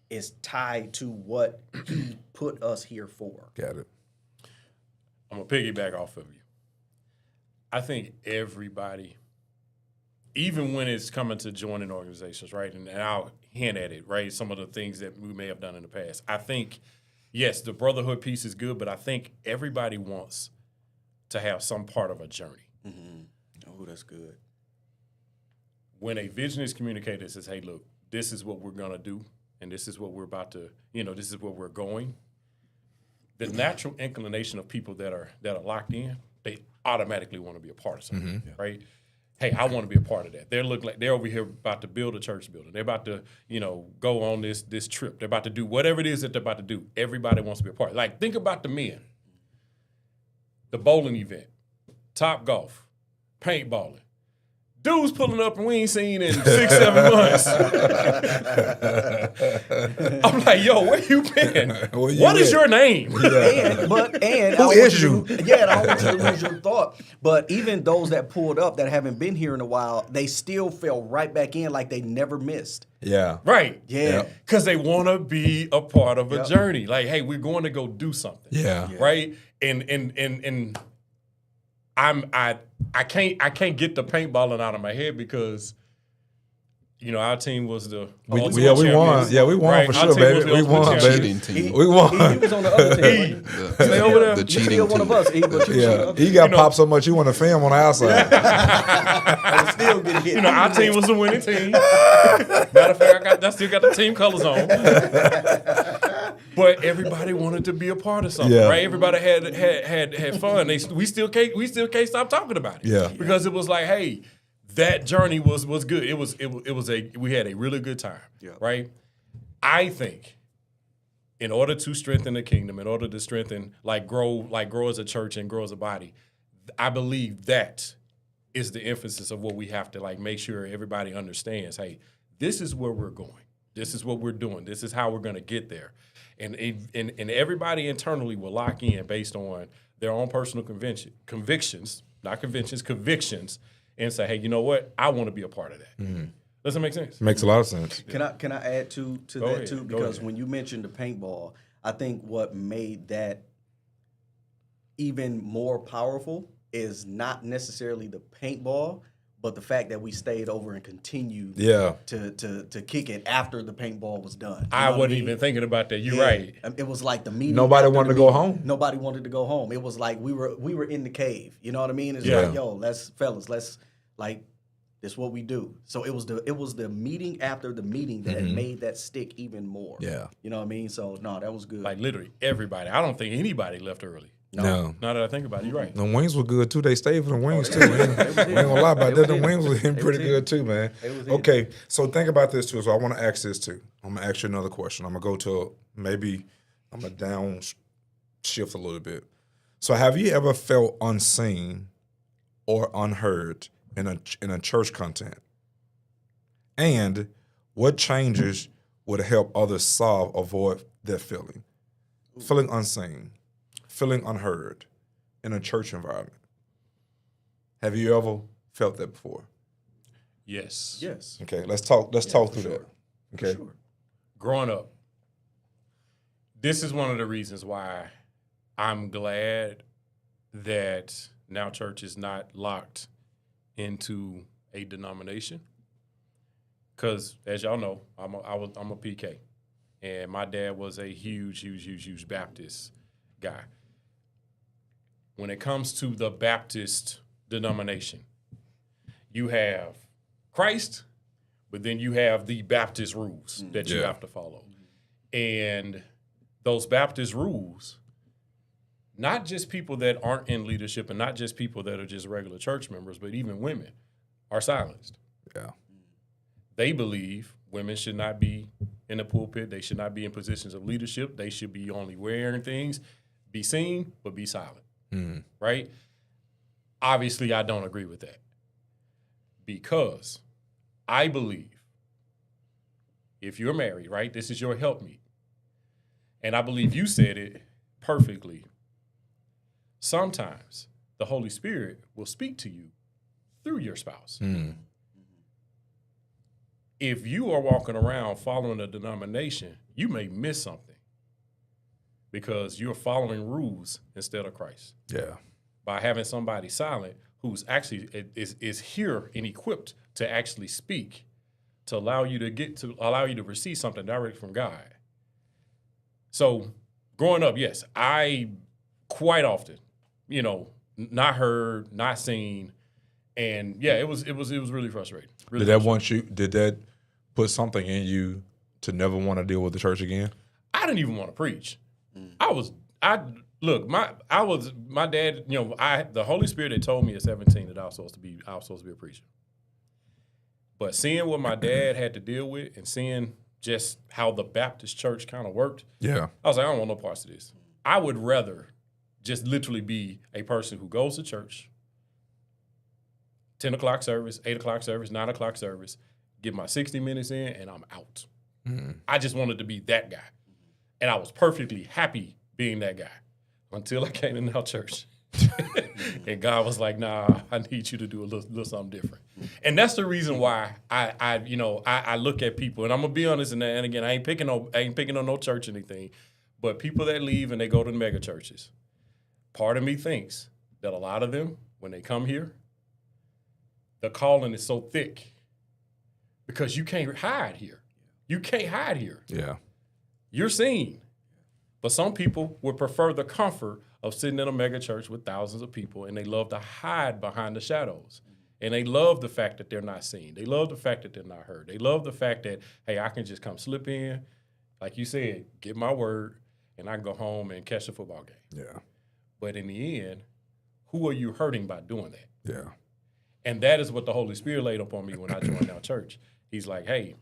is tied to what He put us here for. Got it. I'm going to piggyback off of you. I think everybody, even when it's coming to joining organizations, right, and I'll hint at it, right, some of the things that we may have done in the past. I think, yes, the brotherhood piece is good, but I think everybody wants to have some part of a journey. Oh, that's good. When a vision is communicated, it says, hey, look, this is what we're going to do, and this is what we're about to, this is where we're going. The natural inclination of people that are locked in, they automatically want to be a part of something, right? Hey, I want to be a part of that. They're looking like they're over here about to build a church building. They're about to, go on this trip. They're about to do whatever it is that they're about to do. Everybody wants to be a part. Like, think about the men. The bowling event, Top Golf, paintballing. Dudes pulling up and we ain't seen in 6-7 months. I'm like, yo, where you been? What is your name? And Who is you? Yeah, and I don't want you to lose your thought. But even those that pulled up that haven't been here in a while, they still fell right back in like they never missed. Yeah. Right. Yeah. Because they want to be a part of a journey. Like, hey, we're going to go do something. Yeah. Right? And I can't get the paintballing out of my head because our team was the we ultimate won. champions. Yeah, we won Right? for Our sure, team was baby. the We ultimate won, champions. baby. Team. We won. He was on the other team. Stay over there. The You cheating still one team. of us, but you was on the Yeah. other He got popped so much he want to film on the outside. I was still getting hit. Our team was the winning team. Matter of fact, I still got the team colors on. But everybody wanted to be a part of something, right? Everybody had fun. We still can't stop talking about it. Yeah. Because it was like, hey, that journey was good. We had a really good time. Right? I think in order to strengthen the kingdom, in order to strengthen, grow as a church and grow as a body, I believe that is the emphasis of what we have to make sure everybody understands. Hey, this is where we're going. This is what we're doing. This is how we're going to get there. And everybody internally will lock in based on their own personal convictions, and say, hey, you know what? I want to be a part of that. Does that make sense? Makes a lot of sense. Can I add to Go that ahead. too? Go Because ahead. when you mentioned the paintball, I think what made that even more powerful is not necessarily the paintball, but the fact that we stayed over and continued to kick it after the paintball was done. You I know what wasn't mean? even thinking about that. You're Yeah. right. It was like the meeting. Nobody after wanted the to go meeting. home. Nobody wanted to go home. It was like we were in the cave. You know what I mean? It's Yeah. like, yo, let's this what we do. So it was the meeting after the meeting that made that stick even more. Yeah. You know what I mean? So no, that was good. Like literally everybody. I don't think anybody left early. No. Now that I think about it, you're right. The wings were good too. They stayed for the wings too. We ain't gonna lie about that. The wings was hitting pretty good too, man. Okay, so think about this too. So I want to ask this too. I'm gonna ask you another question. I'm gonna go to maybe I'm gonna down shift a little bit. So have you ever felt unseen or unheard in a church content? And what changes would help others avoid that feeling? Feeling unseen, feeling unheard in a church environment. Have you ever felt that before? Yes. Yes. Okay, let's talk through that. Okay. Sure. Growing up, this is one of the reasons why I'm glad that Now Church is not locked into a denomination. Because as y'all know, I'm a PK, and my dad was a huge Baptist guy. When it comes to the Baptist denomination, you have Christ, but then you have the Baptist rules that you have to follow. And those Baptist rules, not just people that aren't in leadership and not just people that are just regular church members, but even women are silenced. Yeah. They believe women should not be in the pulpit. They should not be in positions of leadership. They should be only wearing things, be seen, but be silent. Right? Obviously, I don't agree with that because I believe if you're married, right, this is your helpmeet. And I believe you said it perfectly. Sometimes the Holy Spirit will speak to you through your spouse. If you are walking around following a denomination, you may miss something because you're following rules instead of Christ. Yeah. By having somebody silent who's actually is here and equipped to actually speak, to allow you to receive something direct from God. So growing up, yes, I quite often, not heard, not seen, and yeah, it was really frustrating. Really Did that put something in you to never want to deal with the church again? I didn't even want to preach. My dad, the Holy Spirit had told me at 17 that I was supposed to be a preacher. But seeing what my dad had to deal with and seeing just how the Baptist church kind of worked, Yeah. I was like, I don't want no parts of this. I would rather just literally be a person who goes to church, 10 o'clock service, 8 o'clock service, 9 o'clock service, get my 60 minutes in, and I'm out. I just wanted to be that guy. And I was perfectly happy being that guy until I came to Now Church. And God was like, nah, I need you to do a little something different. And that's the reason why I look at people, and I'm gonna be honest, and again, I ain't picking on no church or anything, but people that leave and they go to the mega churches, part of me thinks that a lot of them, when they come here, the calling is so thick because you can't hide here. You can't hide here. Yeah. You're seen. But some people would prefer the comfort of sitting in a mega church with thousands of people, and they love to hide behind the shadows. And they love the fact that they're not seen. They love the fact that they're not heard. They love the fact that, hey, I can just come slip in, like you said, get my word, and I can go home and catch a football game. Yeah. But in the end, who are you hurting by doing that? Yeah. And that is what the Holy Spirit laid upon me when I joined Now Church. He's like, hey,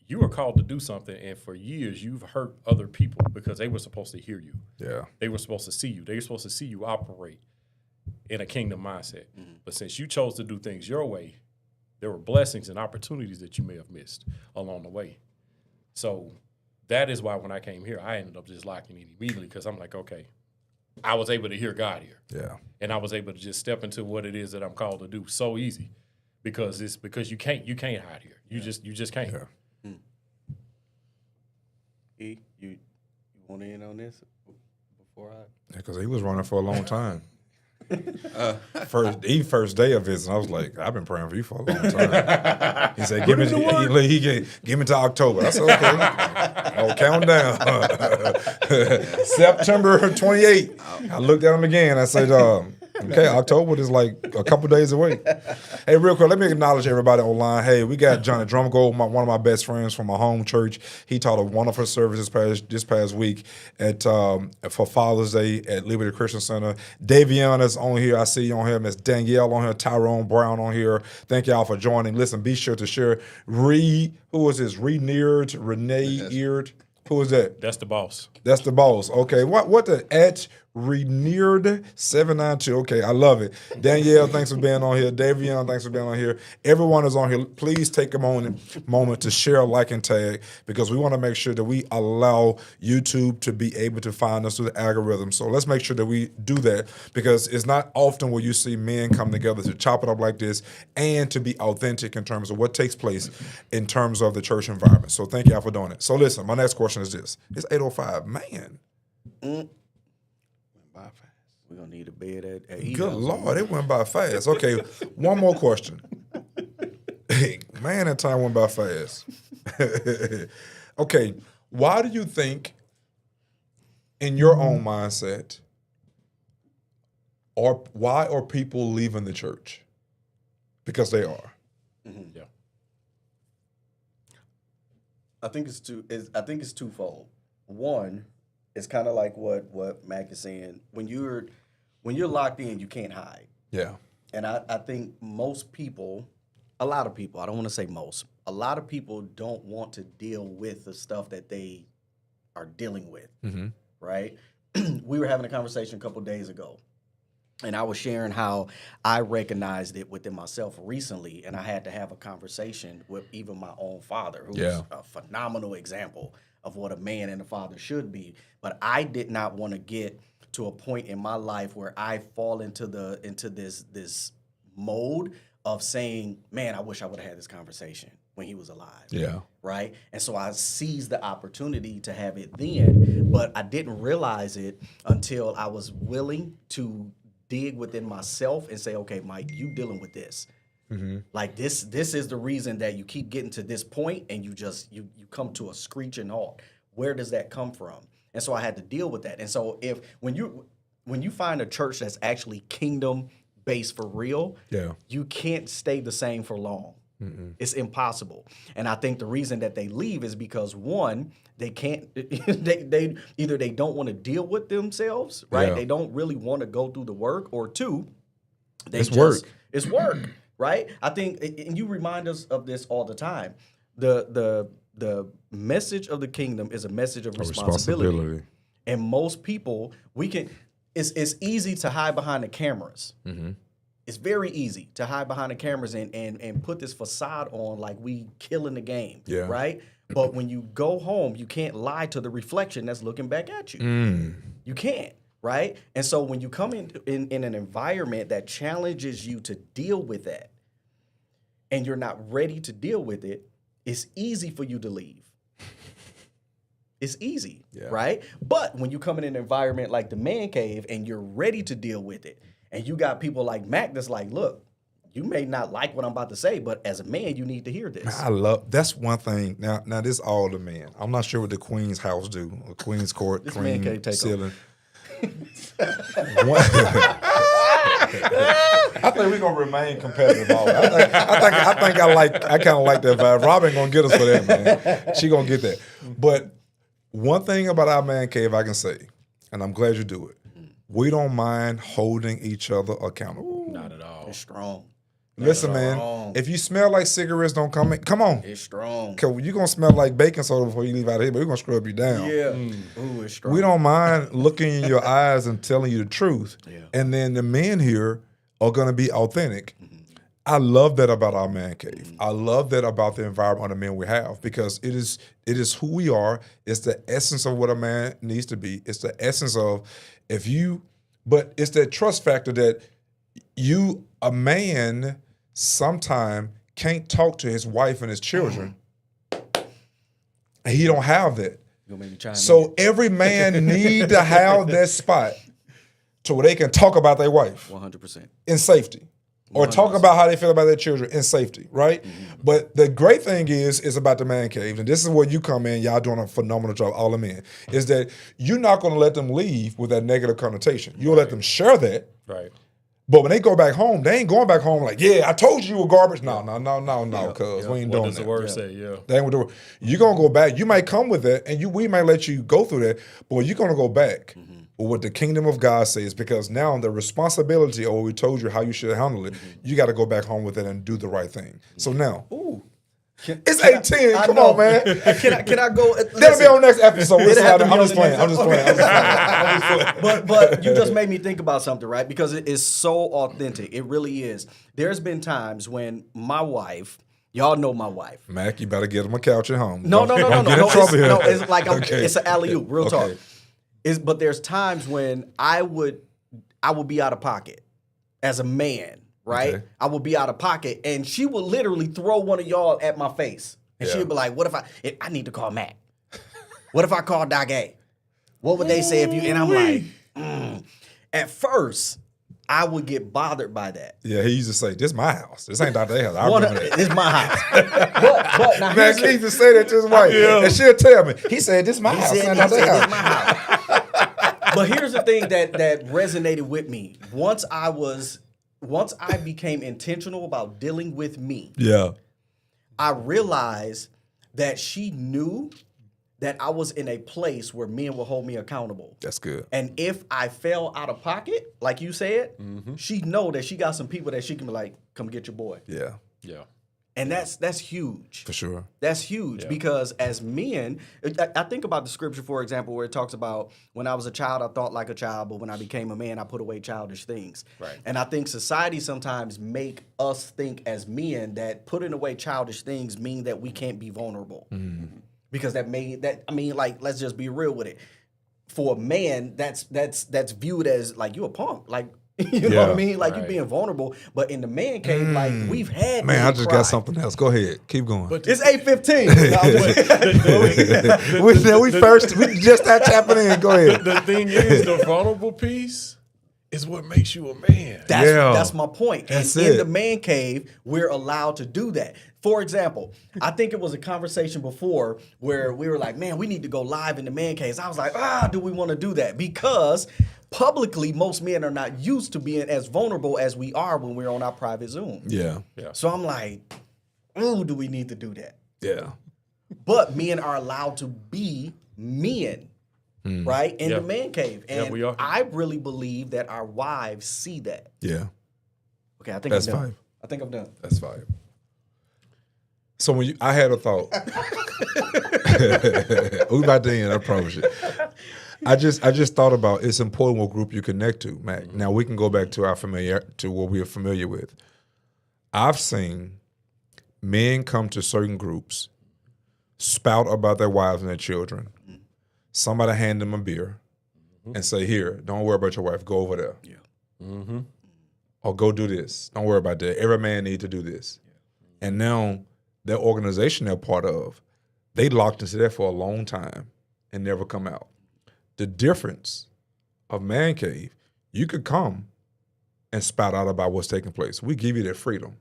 you are called to do something, and for years you've hurt other people because they were supposed to hear you. Yeah. They were supposed to see you. They were supposed to see you operate in a kingdom mindset. But since you chose to do things your way, there were blessings and opportunities that you may have missed along the way. So that is why when I came here, I ended up just locking in immediately because I'm like, okay, I was able to hear God here. Yeah. And I was able to just step into what it is that I'm called to do so easy because you can't hide here. You just can't. Yeah. You want in on this before I? Yeah, because he was running for a long time. First day of his, and I was like, I've been praying for you for a long time. He said, give me to October. I said, okay. I'll count down. September 28th. I looked at him again. I said, Okay, October is like a couple days away. Hey, real quick, let me acknowledge everybody online. Hey, we got Johnny Drumgold, one of my best friends from my home church. He taught a wonderful service this past week at for Father's Day at Liberty Christian Center. Davion is on here. I see you on here. Miss Danielle on here. Tyrone Brown on here. Thank y'all for joining. Listen, be sure to share. Who is this? Renee Eared. Who is that? That's the boss. That's the boss. Okay. What the at Reneared 792. Okay, I love it. Danielle, thanks for being on here. Davion, thanks for being on here. Everyone is on here. Please take a moment to share, like, and tag, because we want to make sure that we allow YouTube to be able to find us through the algorithm. So let's make sure that we do that, because it's not often where you see men come together to chop it up like this and to be authentic in terms of what takes place in terms of the church environment. So thank y'all for doing it. So listen, my next question is this. It's 8:05. Man. We're going to need a bed at Eat Good House. Lord, it went by fast. Okay, one more question. Man, that time went by fast. Okay, why do you think, in your own mindset, or why are people leaving the church? Because they are. Mm-hmm. Yeah. I think it's twofold. One, it's kind of like what Mac is saying. When you're locked in, you can't hide. Yeah. And I think most people, a lot of people, I don't want to say most, a lot of people don't want to deal with the stuff that they are dealing with, right? We were having a conversation a couple days ago, and I was sharing how I recognized it within myself recently, and I had to have a conversation with even my own father, who's a phenomenal example of what a man and a father should be. But I did not want to get to a point in my life where I fall into this mode of saying, man, I wish I would have had this conversation when he was alive. Yeah. Right? And so I seized the opportunity to have it then, but I didn't realize it until I was willing to dig within myself and say, okay, Mike, you dealing with this. Like this is the reason that you keep getting to this point and you come to a screeching halt. Where does that come from? And so I had to deal with that. And so when you find a church that's actually kingdom based for real, you can't stay the same for long. It's impossible. And I think the reason that they leave is because, one, they can't they either they don't want to deal with themselves, right? Yeah. They don't really want to go through the work, or two, It's work. It's work, right? I think, and you remind us of this all the time. The message of the kingdom is a message of responsibility. And most people, it's easy to hide behind the cameras. It's very easy to hide behind the cameras and put this facade on like we killing the game, right? But when you go home, you can't lie to the reflection that's looking back at you. You can't, right? And so when you come in an environment that challenges you to deal with that, and you're not ready to deal with it, it's easy for you to leave. It's easy, right? But when you come in an environment like the man cave and you're ready to deal with it, and you got people like Mac that's like, look, you may not like what I'm about to say, but as a man, you need to hear this. That's one thing. Now this is all the men. I'm not sure what the Queen's house do, or Queen's court, This Queen man can't take ceiling. I think we're gonna remain competitive. Always. I kind of like that vibe. Robin gonna get us for that, man. She gonna get that. But one thing about our man cave I can say, and I'm glad you do it, we don't mind holding each other accountable. Not at all. It's strong. Listen, man, if you smell like cigarettes, don't come in. Come on. It's strong. Cause you're gonna smell like baking soda before you leave out of here, but we're gonna scrub you down. Yeah. Ooh, it's strong. We don't mind looking in your eyes and telling you the truth. And then the men here are gonna be authentic. I love that about our man cave. I love that about the environment of the men we have, because it is who we are. It's the essence of what a man needs to be. It's the essence of but it's that trust factor that a man sometime can't talk to his wife and his children. And he don't have that. So every man need to have that spot to where they can talk about their wife 100%. in safety. Or talk about how they feel about their children in safety, right? But the great thing is about the man cave, and this is where you come in, y'all doing a phenomenal job, all the men, is that you're not going to let them leave with that negative connotation. You'll let them share that, Right. But when they go back home, they ain't going back home like, yeah, I told you were garbage. No, cuz we ain't What doing does the that. word say? Yeah. That ain't what the you're gonna go back. You might come with that, and we might let you go through that, but you're gonna go back with what the kingdom of God says, because now the responsibility, or we told you how you should handle it, you got to go back home with it and do the right thing. So now, it's 8:10. Come on, man. Can I go? That'll be on the next episode. It'll have to be I'm on just the playing. next I'm just playing. But you just made me think about something, right? Because it is so authentic. It really is. There's been times when my wife, y'all know my wife. Mac, you better get him a couch at home. No. Get in trouble here. It's like Okay. it's an alley-oop, real Okay. talk. But there's times when I would be out of pocket as a man, right? Okay. I would be out of pocket, and she would literally throw one of y'all at my face, and Yeah. she'd be like, "What if I need to call Mac? What if I call Doc A? What would they say if you?" And I'm like, At first, I would get bothered by that. Yeah, he used to say, "This my house. This ain't Dr. A house." I remember that. It's my house. but now Man, here's he used to say that to his wife, and she'll tell me. He said, "This my house. This ain't Dr. A "This house." my house." But here's the thing that resonated with me. Once I became intentional about dealing with me, Yeah. I realized that she knew that I was in a place where men will hold me accountable. That's good. And if I fell out of pocket, like you said, she know that she got some people that she can be like, "Come get your boy." Yeah, Yeah. And that's huge. for sure. That's huge because as men, I think about the scripture, for example, where it talks about when I was a child, I thought like a child, but when I became a man, I put away childish things. Right. And I think society sometimes make us think as men that putting away childish things mean that we can't be vulnerable. Because let's just be real with it. For a man, that's viewed as like you a punk. Like, you know what I mean? Like you being vulnerable. But in the man cave, like we've had Man, I men just cry. got something else. Go ahead, keep going. But It's 8:15. we just that tapping in. Go ahead. the thing is, the vulnerable piece is what makes you a man. That's my point. That's and it. in the man cave, we're allowed to do that. For example, I think it was a conversation before where we were like, man, we need to go live in the man caves. I was like, do we want to do that? Because publicly, most men are not used to being as vulnerable as we are when we're on our private Zoom. Yeah, So I'm like, do we need to do that? yeah, But men are allowed to be men. Right? In the man cave. And we are. I really believe that our wives see that. yeah. Okay, I think That's I'm done. fine. I think I'm done. That's fine. So when I had a thought. We about to end. I promise you. I just thought about it's important what group you connect to, Mac. Now we can go back to what we are familiar with. I've seen men come to certain groups, spout about their wives and their children. Somebody hand them a beer and say, "Here, don't worry about your wife. Go over there." Yeah. Or go do this. Don't worry about that. Every man need to do this. And now that organization they're part of, they locked into that for a long time and never come out. The difference of man cave, you could come and spout out about what's taking place. We give you that freedom,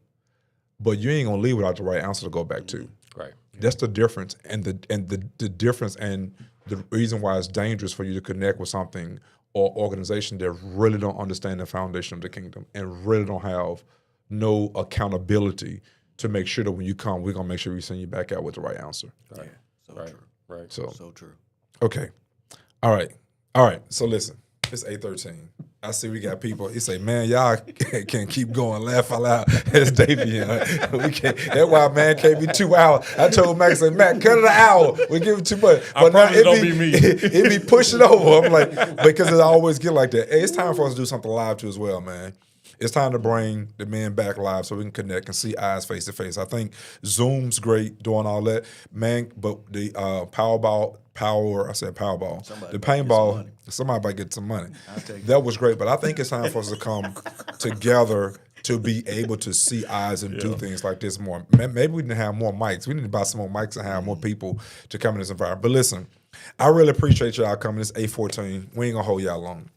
but you ain't gonna leave without the right answer to go back to. Right. That's the difference, and the difference, and the reason why it's dangerous for you to connect with something or organization that really don't understand the foundation of the kingdom and really don't have no accountability to make sure that when you come, we're gonna make sure we send you back out with the right answer. Right. So Right. true. Right. So true. okay, all right. So listen, it's 8:13. I see we got people. He say, "Man, y'all can't keep going. Laugh out loud." It's Davian. We can't. That's why man can't be 2 hours. I told Mac, say, "Mac, cut it an hour. We give it too much." I promise it don't be me. It be pushing over. I'm like, because it always get like that. Hey, it's time for us to do something live too as well, man. It's time to bring the men back live so we can connect and see eyes face to face. I think Zoom's great doing all that, man. But the Powerball, the paintball, somebody might get some money. That was great, but I think it's time for us to come together to be able to see eyes and do things like this more. Maybe we need to have more mics. We need to buy some more mics and have more people to come in this environment. But listen, I really appreciate y'all coming. It's 8:14. We ain't gonna hold y'all long,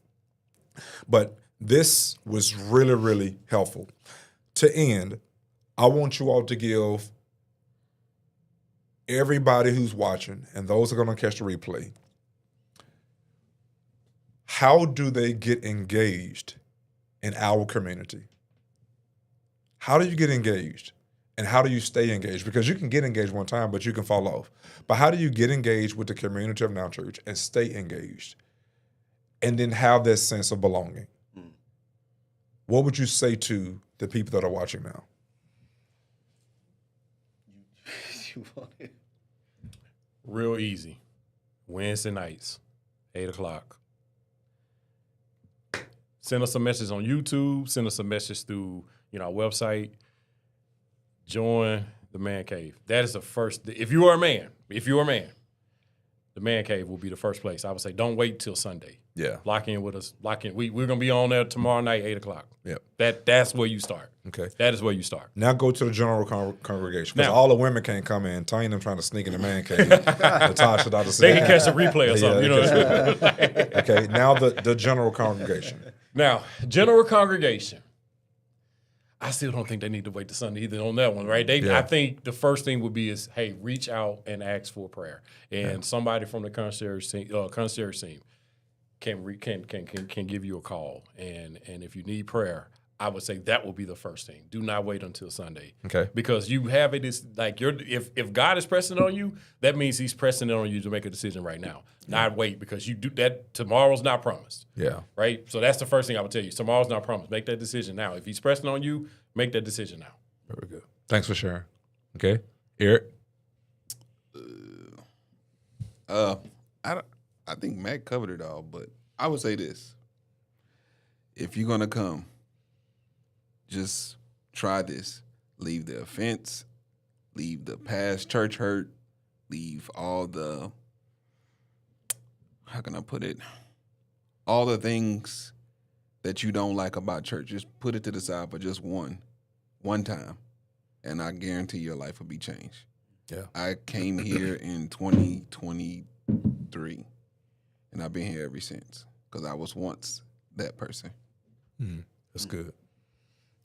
but this was really, really helpful. To end, I want you all to give everybody who's watching and those who are going to catch the replay, how do they get engaged in our community. How do you get engaged? And how do you stay engaged? Because you can get engaged one time, but you can fall off. But how do you get engaged with the community of Now Church and stay engaged? And then have that sense of belonging. What would you say to the people that are watching now? Real easy. Wednesday nights, 8 o'clock. Send us a message on YouTube. Send us a message through, our website. Join the Man Cave. That is the first. If you are a man, the Man Cave will be the first place. I would say don't wait till Sunday. Yeah. Lock in with us. Lock in. We're going to be on there tomorrow night, 8 o'clock. Yep. That's where you start. Okay. That is where you start. Now go to the general congregation. Because Now- all the women can't come in. Tanya and them trying to sneak in the Man Cave. Natasha, Dr. They can catch a replay or something. Yeah, okay, now the general congregation. Now, general congregation. I still don't think they need to wait to Sunday either on that one, right? I think the first thing would be is, hey, reach out and ask for prayer, and somebody from the concierge team can give you a call, and if you need prayer, I would say that will be the first thing. Do not wait until Sunday, Okay. Because you have it is like if God is pressing on you, that means He's pressing it on you to make a decision right now, not wait because you do that. Tomorrow's not promised. Yeah. Right? So that's the first thing I would tell you. Tomorrow's not promised. Make that decision now. If he's pressing on you, make that decision now. Very good. Thanks for sharing. Okay. Eric? I think Matt covered it all, but I would say this. If you're going to come, just try this. Leave the offense. Leave the past church hurt. Leave all the, how can I put it? All the things that you don't like about church. Just put it to the side for just one time. And I guarantee your life will be changed. Yeah. I came here in 2023, and I've been here ever since because I was once that person. That's good.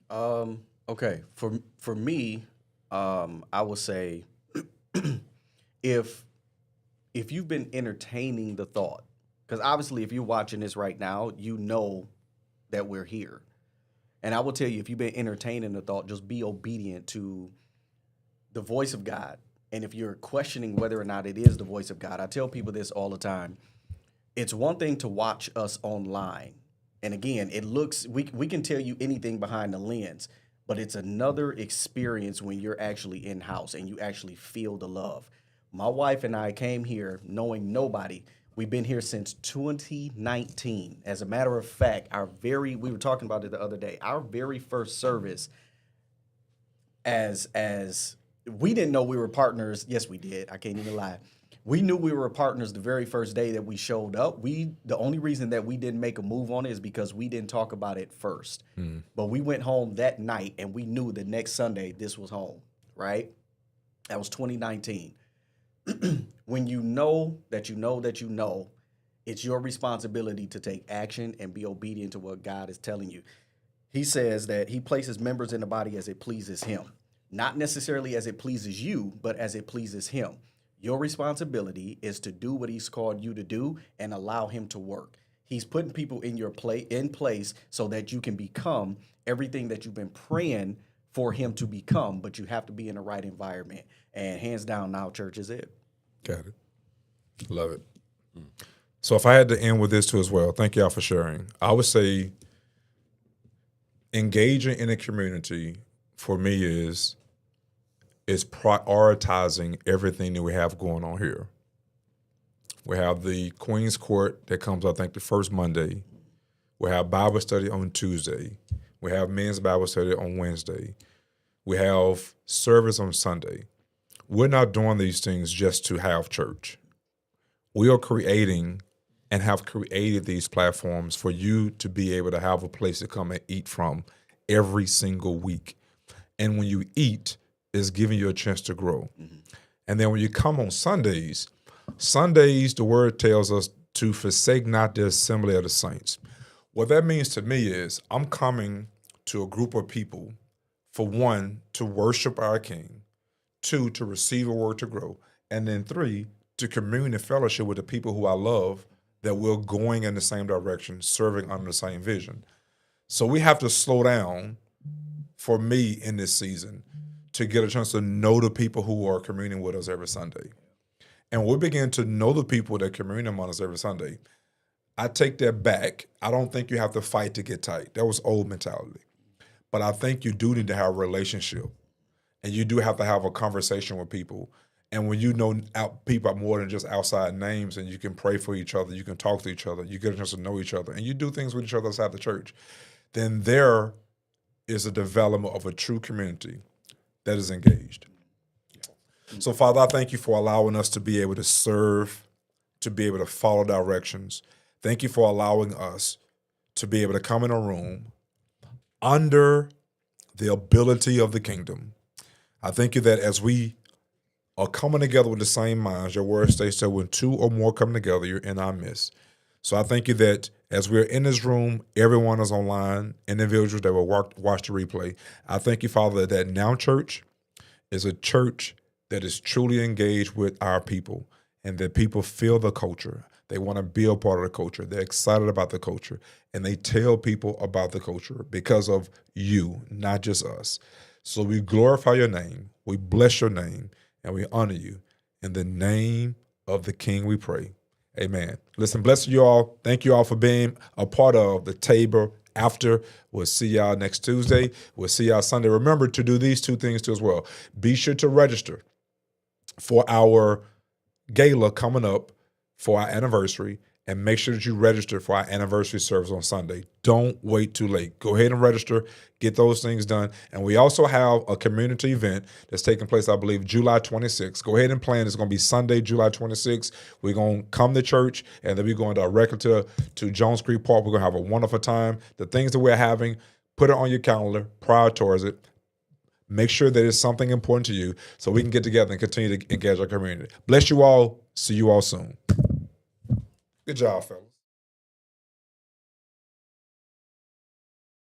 Okay, for me, I would say if you've been entertaining the thought, because obviously if you're watching this right now, you know that we're here. And I will tell you, if you've been entertaining the thought, just be obedient to the voice of God. And if you're questioning whether or not it is the voice of God, I tell people this all the time. It's one thing to watch us online. And again, it looks, we can tell you anything behind the lens, but it's another experience when you're actually in-house and you actually feel the love. My wife and I came here knowing nobody. We've been here since 2019. As a matter of fact, we were talking about it the other day, our very first service as we didn't know we were partners. Yes, we did. I can't even lie. We knew we were partners the very first day that we showed up. The only reason that we didn't make a move on it is because we didn't talk about it first. But we went home that night and we knew the next Sunday this was home, right? That was 2019. When you know that you know that you know, it's your responsibility to take action and be obedient to what God is telling you. He says that he places members in the body as it pleases him. Not necessarily as it pleases you, but as it pleases him. Your responsibility is to do what he's called you to do and allow him to work. He's putting people in place so that you can become everything that you've been praying for him to become, but you have to be in the right environment. And hands down, Now Church is it. Got it. Love it. So if I had to end with this too as well, thank y'all for sharing. I would say engaging in a community for me is prioritizing everything that we have going on here. We have the Queen's Court that comes, I think, the first Monday. We have Bible study on Tuesday. We have men's Bible study on Wednesday. We have service on Sunday. We're not doing these things just to have church. We are creating and have created these platforms for you to be able to have a place to come and eat from every single week. And when you eat, it's giving you a chance to grow. And then when you come on Sundays, the word tells us to forsake not the assembly of the saints. What that means to me is I'm coming to a group of people, for one, to worship our King, two, to receive a word to grow, and then three, to commune and fellowship with the people who I love, that we're going in the same direction, serving under the same vision. So we have to slow down for me in this season to get a chance to know the people who are communing with us every Sunday. And we begin to know the people that commune among us every Sunday. I take that back. I don't think you have to fight to get tight. That was old mentality. But I think you do need to have a relationship. And you do have to have a conversation with people. And when you know people are more than just outside names, and you can pray for each other, you can talk to each other, you get a chance to know each other, and you do things with each other outside the church, then there is a development of a true community that is engaged. So, Father, I thank you for allowing us to be able to serve, to be able to follow directions. Thank you for allowing us to be able to come in a room under the ability of the kingdom. I thank you that as we are coming together with the same minds, your word states that when two or more come together, you're in our midst. So I thank you that as we're in this room, everyone is online, individuals that will watch the replay. I thank you, Father, that Now Church is a church that is truly engaged with our people, and that people feel the culture. They want to be a part of the culture. They're excited about the culture, and they tell people about the culture because of you, not just us. So we glorify your name, we bless your name, and we honor you. In the name of the King we pray. Amen. Listen, bless you all. Thank you all for being a part of the table after. We'll see y'all next Tuesday. We'll see y'all Sunday. Remember to do these two things too as well. Be sure to register for our gala coming up for our anniversary, and make sure that you register for our anniversary service on Sunday. Don't wait too late. Go ahead and register, get those things done. And we also have a community event that's taking place, I believe, July 26th. Go ahead and plan. It's going to be Sunday, July 26th. We're going to come to church, and then we're going directly to Jones Creek Park. We're going to have a wonderful time. The things that we're having, put it on your calendar, prioritize it. Make sure that it's something important to you so we can get together and continue to engage our community. Bless you all. See you all soon. Good job, fellas.